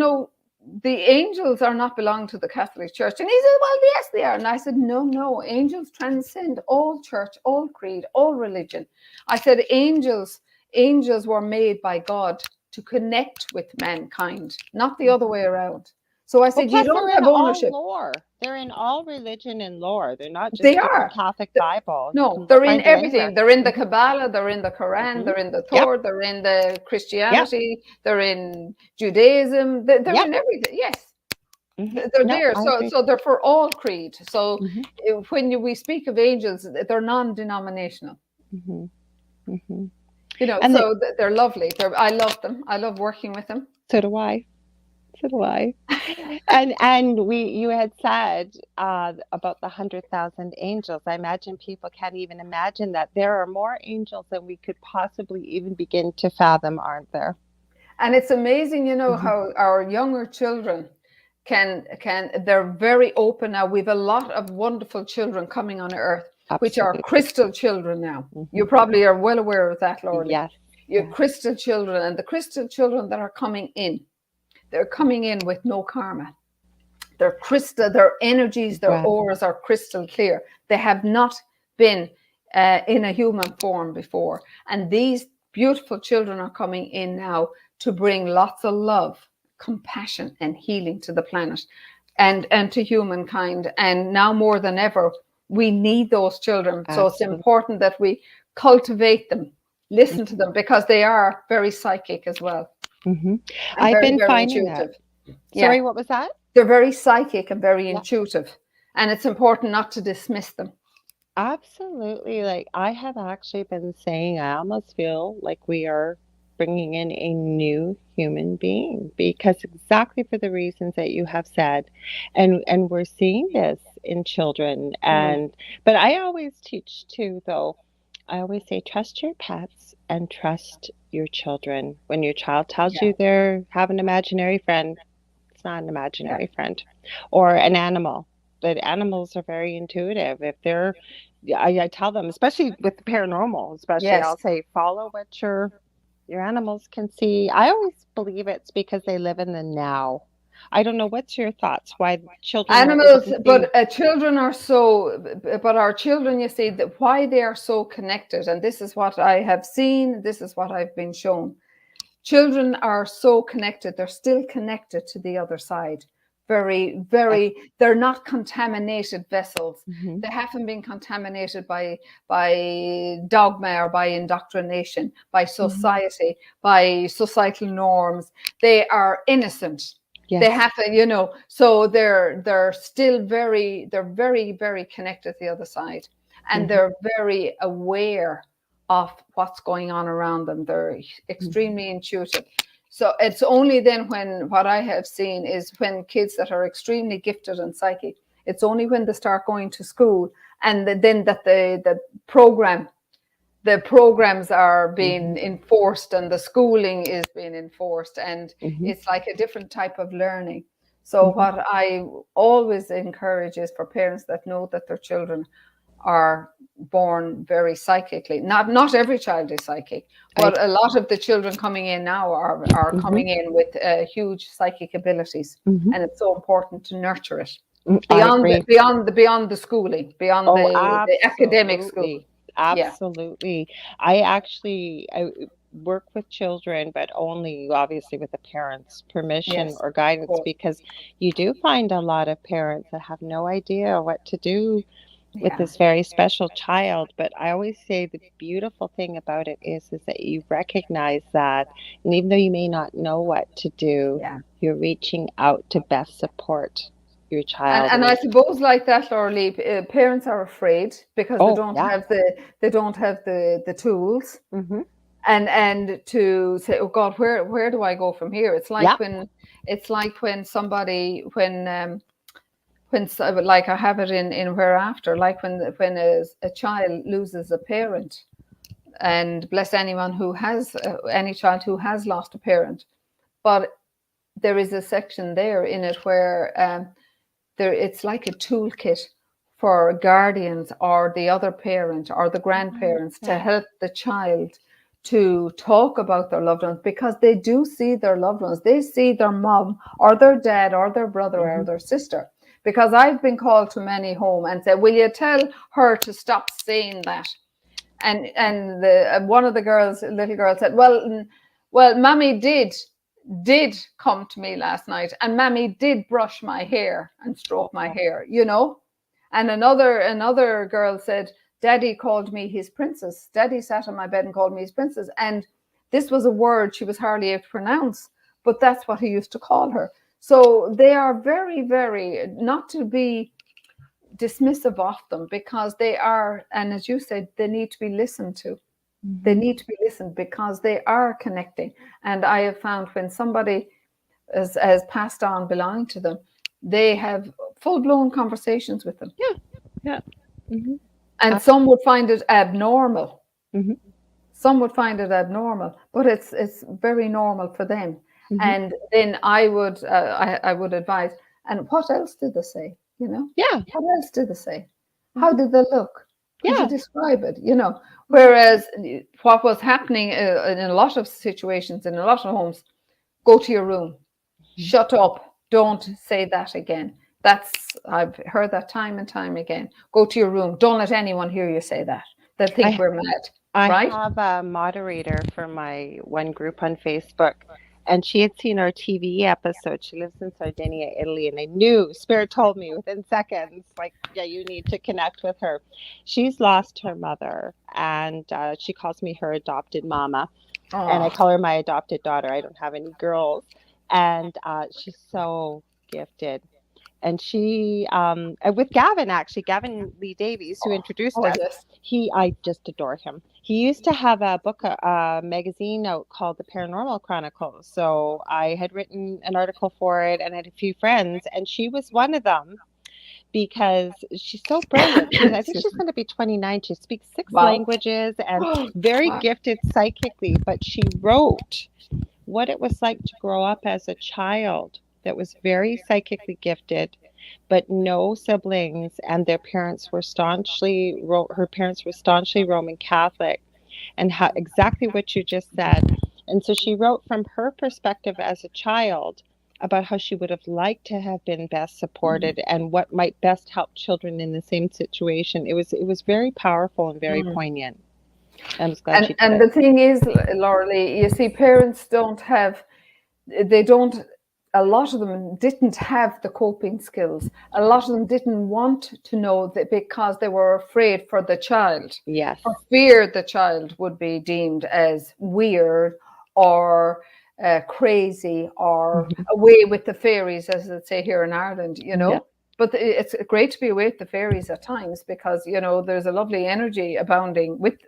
the angels are not belong to the Catholic Church. And he said, well, yes, they are. And I said, no, angels transcend all church, all creed, all religion. I said, angels were made by God to connect with mankind, not the other way around. So I said, you don't have ownership. They're in all religion and lore. They're not just in the Catholic Bible. No, they're in everything. They're in the Kabbalah, they're in the Quran, they're in the Torah, they're in the Christianity, they're in Judaism, they're in everything. Yes. They're there. So they're for all creed. So when we speak of angels, they're non-denominational. So they're lovely. I love them. I love working with them. So do I. And you had said about the 100,000 angels. I imagine people can't even imagine that there are more angels than we could possibly even begin to fathom, aren't there? And it's amazing, how our younger children they're very open now. We've a lot of wonderful children coming on earth, which are crystal children now. You probably are well aware of that, Lorilei. Yes. You're crystal children, and the crystal children that are coming in, they're coming in with no karma. They're crystal, their energies, their auras are crystal clear. They have not been in a human form before. And these beautiful children are coming in now to bring lots of love, compassion, and healing to the planet and to humankind. And now more than ever, we need those children. Absolutely. So it's important that we cultivate them, listen to them, because they are very psychic as well. I've been finding that. Sorry, what was that? They're very psychic and very intuitive, and it's important not to dismiss them. Absolutely. Like I have actually been saying, I almost feel like we are bringing in a new human being, because exactly for the reasons that you have said, and we're seeing this in children. But I always teach too, though. I always say, trust your pets and trust your children. When your child tells you they have an imaginary friend, it's not an imaginary friend. Or an animal. But animals are very intuitive. If I tell them, especially with the paranormal, I'll say, follow what your animals can see. I always believe it's because they live in the now. I don't know. What's your thoughts? Why children? Animals, but children are so. But our children, you see, that why they are so connected, and this is what I have seen. This is what I've been shown. Children are so connected. They're still connected to the other side. Very, very. They're not contaminated vessels. They haven't been contaminated by dogma or by indoctrination, by society, by societal norms. They are innocent. Yes. They have to, so they're still very, very connected to the other side, and they're very aware of what's going on around them. They're extremely intuitive. So it's only then when what I have seen is when kids that are extremely gifted and psychic, it's only when they start going to school and then that the programs are being enforced and the schooling is being enforced, and it's like a different type of learning. So what I always encourage is for parents that know that their children are born very psychically. Not every child is psychic, but a lot of the children coming in now are coming in with huge psychic abilities, and it's so important to nurture it beyond the schooling, beyond the academic school. Absolutely. I work with children, but only obviously with the parents' permission or guidance, because you do find a lot of parents that have no idea what to do with this very special child. But I always say the beautiful thing about it is that you recognize that, and even though you may not know what to do, you're reaching out to best support your child. And I suppose like that, Lorilei, parents are afraid because they don't have the tools, and to say, oh God, where do I go from here? It's like when somebody like I have it in Whereafter, like when a child loses a parent, and bless anyone who has any child who has lost a parent, but there is a section there in it where it's like a toolkit for guardians or the other parent or the grandparents to help the child to talk about their loved ones, because they do see their loved ones. They see their mom or their dad or their brother or their sister. Because I've been called to many home and said, will you tell her to stop saying that? And one of the little girls said, well, Mommy did come to me last night, and Mommy did brush my hair and stroke my hair, And another girl said, Daddy called me his princess. Daddy sat on my bed and called me his princess. And this was a word she was hardly able to pronounce, but that's what he used to call her. So they are very, very, not to be dismissive of them, because they are, and as you said, they need to be listened to. They need to be listened because they are connecting. And I have found when somebody has passed on belonging to them, they have full-blown conversations with them. And some would find it abnormal. Some would find it abnormal, but it's very normal for them. And then I would advise, and what else did they say? What else did they say? How did they look? Could you describe it? Whereas what was happening in a lot of situations, in a lot of homes, go to your room, shut up, don't say that again. I've heard that time and time again. Go to your room. Don't let anyone hear you say that. They'll think we're mad. I have a moderator for my one group on Facebook, and she had seen our TV episode. She lives in Sardinia, Italy, and I knew, Spirit told me within seconds, like, you need to connect with her. She's lost her mother, and she calls me her adopted mama, and I call her my adopted daughter. I don't have any girls, and she's so gifted. And she, with Gavin Lee Davies, who introduced us, I just adore him. He used to have a book, a magazine out called The Paranormal Chronicles. So I had written an article for it and had a few friends, and she was one of them because she's so brilliant. I think she's going to be 29. She speaks 6 languages and very gifted psychically, but she wrote what it was like to grow up as a child that was very psychically gifted, but no siblings, and her parents were staunchly Roman Catholic, and how exactly what you just said. And so she wrote from her perspective as a child about how she would have liked to have been best supported and what might best help children in the same situation. It was very powerful and very poignant. I was glad she did it. The thing is, Lorilei, you see, parents a lot of them didn't have the coping skills. A lot of them didn't want to know that, because they were afraid for the child. Yes. Or feared the child would be deemed as weird or crazy or away with the fairies, as they say here in Ireland, Yeah. But it's great to be away with the fairies at times, because, there's a lovely energy abounding with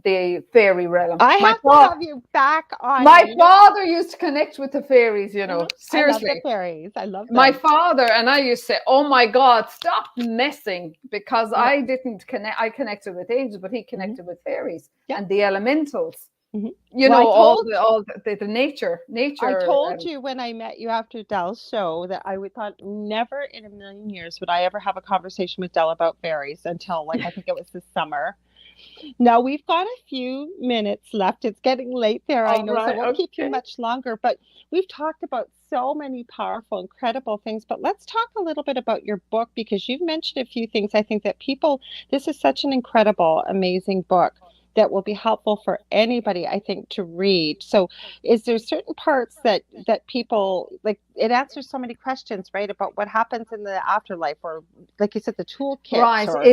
the fairy realm. I have to have you back on. My father used to connect with the fairies, Seriously. I love the fairies. I love them. My father and I used to say, oh my God, stop messing, because I didn't connect. I connected with angels, but he connected with fairies and the elementals. You Well, know, all the nature. I told you when I met you after Del's show that I would thought never in a million years would I ever have a conversation with Del about fairies until like I think it was this summer. Now we've got a few minutes left. It's getting late there, I All know, so I right, won't keep you okay. much longer. But we've talked about so many powerful, incredible things. But let's talk a little bit about your book because you've mentioned a few things. I think that people, this is such an incredible, amazing book that will be helpful for anybody, I think, to read. So is there certain parts that people like it answers so many questions, right, about what happens in the afterlife, or like you said, the toolkit, Right. or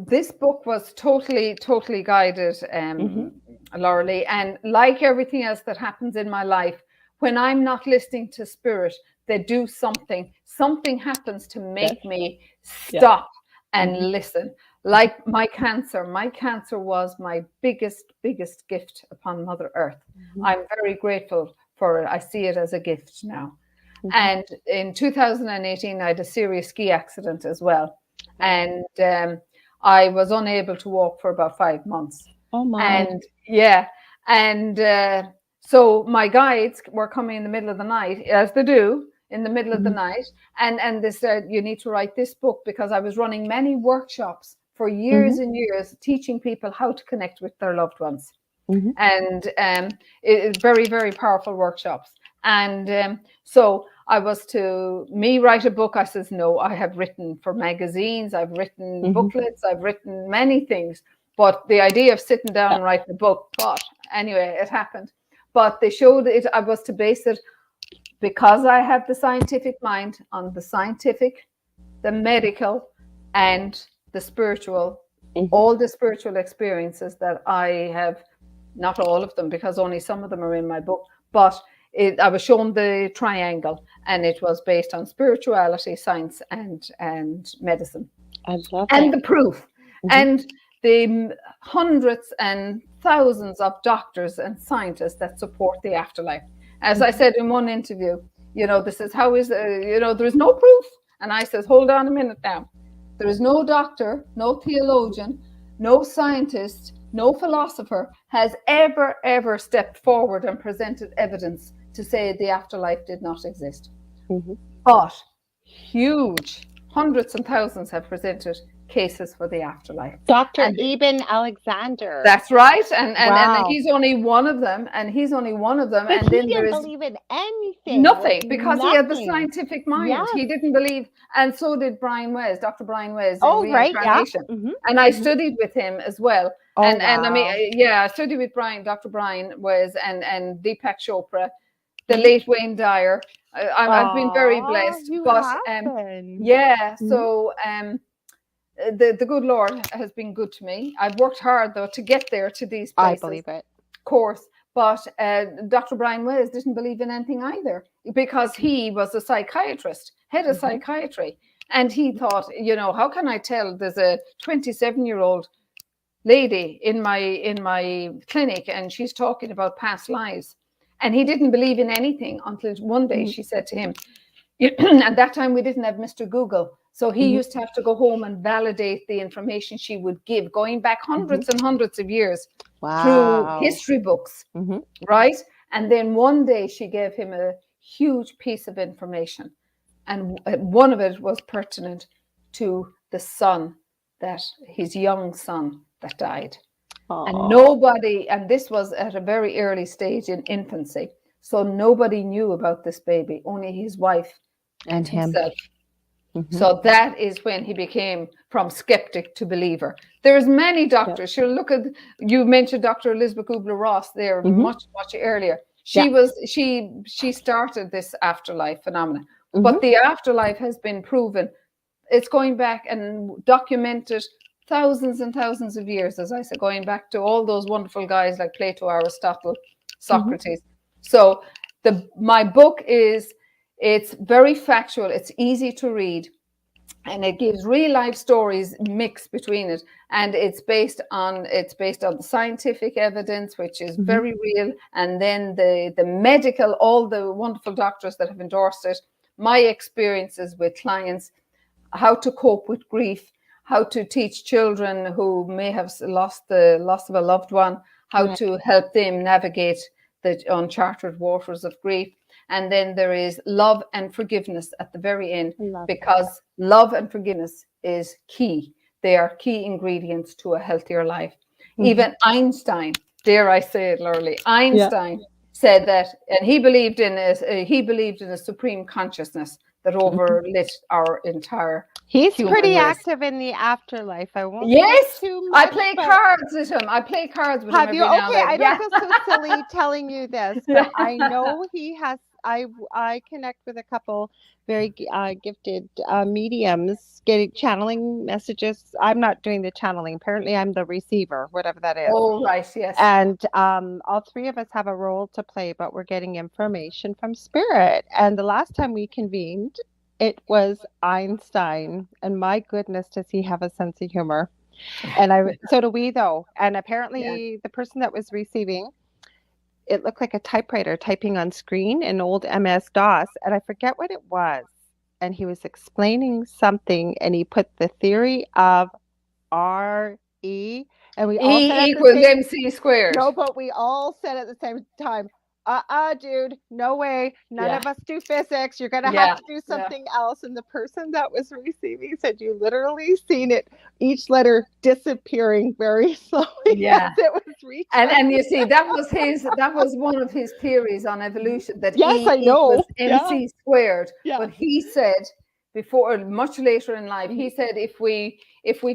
This book was totally guided, Lorilei, and like everything else that happens in my life, when I'm not listening to spirit, they do something. Something happens to make me stop and listen. Like my cancer was my biggest gift upon Mother Earth. I'm very grateful for it. I see it as a gift now. And in 2018, I had a serious ski accident as well. And I was unable to walk for about 5 months. Oh my. And yeah. And so my guides were coming in the middle of the night, as they do in the middle of the night. And they said, you need to write this book, because I was running many workshops for years and years, teaching people how to connect with their loved ones. And very, very powerful workshops. And so I was to write a book. I says, no, I have written for magazines. I've written booklets. I've written many things. But the idea of sitting down and writing a book, but anyway, it happened. But they showed it. I was to base it, because I have the scientific mind, on the scientific, the medical, and the spiritual, all the spiritual experiences that I have. Not all of them, because only some of them are in my book, but I was shown the triangle, and it was based on spirituality, science, and medicine. I love and it. The proof, and the hundreds and thousands of doctors and scientists that support the afterlife. As I said in one interview, this is how is there is no proof, and I says, hold on a minute now. There is no doctor, no theologian, no scientist, no philosopher has ever stepped forward and presented evidence to say the afterlife did not exist. But huge, hundreds and thousands have presented cases for the afterlife. Dr. Eben Alexander. That's right. And he's only one of them. But and then he didn't believe in anything. Nothing, because he had the scientific mind. Yes. He didn't believe. And so did Brian Wes, Dr. Brian Wes. Oh, right. Yeah. And I studied with him as well. Oh, and I mean, I studied with Dr. Brian Wes and Deepak Chopra, the late Wayne Dyer. I've been very blessed. So the good Lord has been good to me. I've worked hard though to get there, to these places. I believe it. Of course. But Dr. Brian Wes didn't believe in anything either, because he was a psychiatrist, head of psychiatry. And he thought, how can I tell there's a 27-year-old lady in my clinic and she's talking about past lives? And he didn't believe in anything until one day she said to him, at that time we didn't have Mr. Google. So he used to have to go home and validate the information she would give, going back hundreds and hundreds of years through history books, right? And then one day she gave him a huge piece of information. And one of it was pertinent to the son, his young son that died. And this was at a very early stage in infancy. So nobody knew about this baby, only his wife and himself. So that is when he became from skeptic to believer. There's many doctors. You mentioned Dr. Elizabeth Kubler-Ross there much earlier. She started this afterlife phenomenon. But the afterlife has been proven. It's going back and documented thousands and thousands of years, as I said, going back to all those wonderful guys like Plato, Aristotle, Socrates. So my book it's very factual, it's easy to read, and it gives real life stories mixed between it. And it's based on the scientific evidence, which is very real, and then the medical, all the wonderful doctors that have endorsed it, my experiences with clients, how to cope with grief, how to teach children who may have lost the loss of a loved one, how to help them navigate the uncharted waters of grief. And then there is love and forgiveness at the very end, because love and forgiveness is key. They are key ingredients to a healthier life. Even Einstein, dare I say it, Lorilei, Einstein said that, and he believed in a supreme consciousness that overlit our entire He's human pretty race. active in the afterlife. I won't Yes, say too much, I play cards with him. I play cards with him every now and then. I don't feel so silly telling you this, but I know he has. I connect with a couple very gifted mediums, channeling messages. I'm not doing the channeling. Apparently, I'm the receiver, whatever that is. Oh, right, yes. And all three of us have a role to play, but we're getting information from spirit. And the last time we convened, it was Einstein, and my goodness, does he have a sense of humor? And so do we, though. And apparently, the person that was receiving, it looked like a typewriter typing on screen in old MS-DOS, and I forget what it was. And he was explaining something, and he put the theory of RE, and we all said E equals MC squared. No, but we all said at the same time, dude, no way. None of us do physics. You're going to have to do something else. And the person that was receiving said you literally seen it, each letter disappearing very slowly as it was reaching. And you see, that was one of his theories on evolution, that I know. equals MC squared. But he said, before, much later in life, he said if we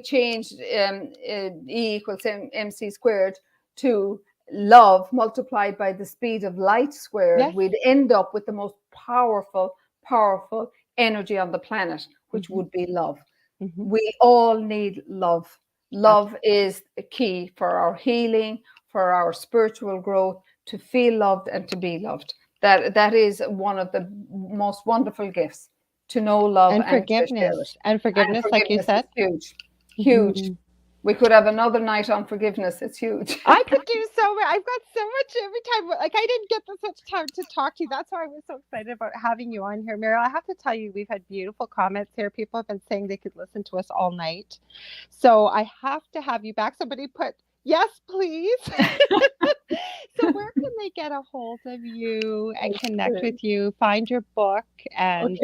changed E equals MC squared to love multiplied by the speed of light squared, we'd end up with the most powerful energy on the planet, which would be love. We all need love. Love is a key for our healing, for our spiritual growth, to feel loved and to be loved. That is one of the most wonderful gifts, to know love and forgiveness. And forgiveness, like you said, huge. We could have another night on forgiveness. It's huge. I could do so much. I've got so much every time. Like, I didn't get this much time to talk to you. That's why I was so excited about having you on here, Mariel. I have to tell you, we've had beautiful comments here. People have been saying they could listen to us all night. So I have to have you back. Somebody put, yes, please. So where can they get a hold of you and connect with you, find your book? And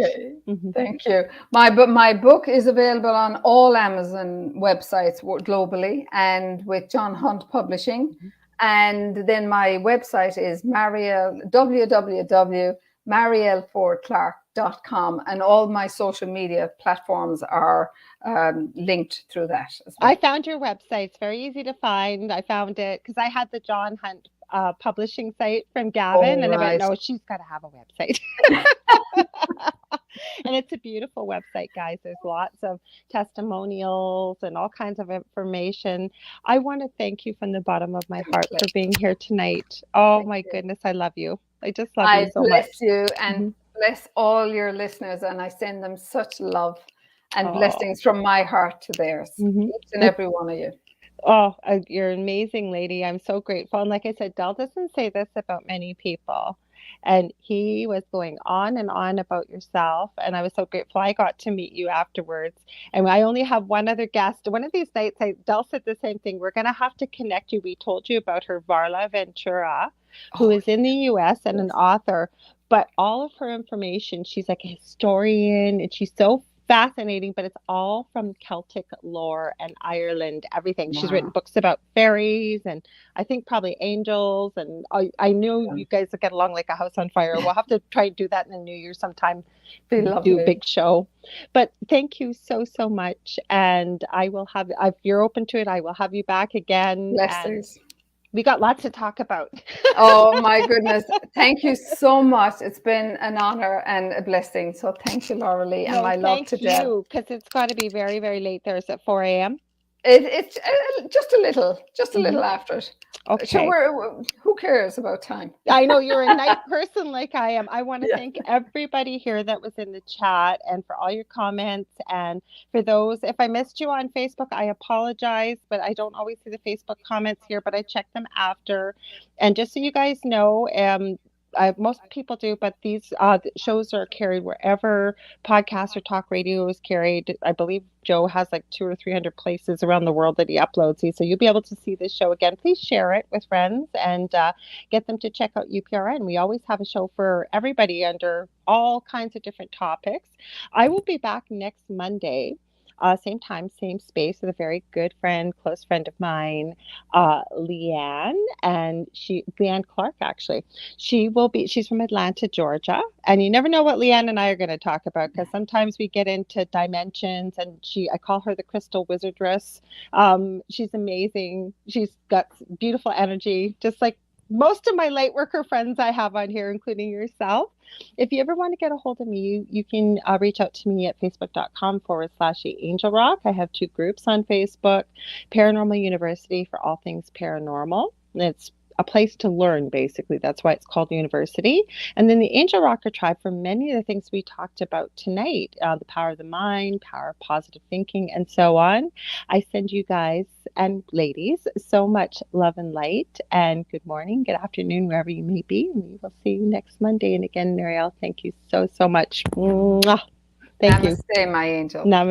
Thank you. My book is available on all Amazon websites globally, and with John Hunt Publishing. And then my website is Mariel, www.marielfordclarke.com, and all my social media platforms are linked through that as well. I found your website. It's very easy to find. I found it because I had the John Hunt publishing site from Gavin, and I went, no, she's got to have a website. And it's a beautiful website, guys. There's lots of testimonials and all kinds of information. I want to thank you from the bottom of my heart for being here tonight. Oh, my goodness. I love you. I just love you so much. I bless you and bless all your listeners, and I send them such love and blessings from my heart to theirs, each and every one of you. Oh, you're an amazing lady. I'm so grateful. And like I said, Del doesn't say this about many people. And he was going on and on about yourself. And I was so grateful I got to meet you afterwards. And I only have one other guest. One of these nights, Del said the same thing. We're going to have to connect you. We told you about her, Varla Ventura, who is in the U.S. and an author. But all of her information, she's like a historian, and she's so fascinating, but it's all from Celtic lore and Ireland, everything. She's written books about fairies and I think probably angels. And I know you guys will get along like a house on fire. We'll have to try and do that in the new year sometime. Do a big show. But thank you so much. And I will have, if you're open to it, I will have you back again. Blessings. We got lots to talk about. Oh, my goodness. Thank you so much. It's been an honor and a blessing. So thank you, Lorilei, and my love to Del. Thank you, because it's got to be very, very late there. Is it 4 a.m.? It's just a little after it. Okay. So who cares about time? I know you're a night person like I am. I want to thank everybody here that was in the chat and for all your comments. And for those, if I missed you on Facebook, I apologize, but I don't always see the Facebook comments here, but I check them after. And just so you guys know, most people do, but these shows are carried wherever podcasts or talk radio is carried. I believe Joe has like 200 or 300 places around the world that he uploads these. So you'll be able to see this show again. Please share it with friends and get them to check out UPRN. We always have a show for everybody under all kinds of different topics. I will be back next Monday. Same time, same space with a very good friend, close friend of mine, Leanne, and Leanne Clarke, actually. She's from Atlanta, Georgia. And you never know what Leanne and I are going to talk about because sometimes we get into dimensions and I call her the crystal wizardress. She's amazing. She's got beautiful energy, just like most of my light worker friends I have on here, including yourself. If you ever want to get a hold of me, you can reach out to me at facebook.com/Angel Rock. I have 2 groups on Facebook, Paranormal University for all things paranormal. It's a place to learn, basically. That's why it's called university. And then the Angel Rocker Tribe for many of the things we talked about tonight, the power of the mind, power of positive thinking, and so on. I send you guys and ladies so much love and light, and good morning, good afternoon, wherever you may be. And we will see you next Monday. And again, Mariel, thank you so much. Mwah. Thank you. Namaste, my angel. Namaste.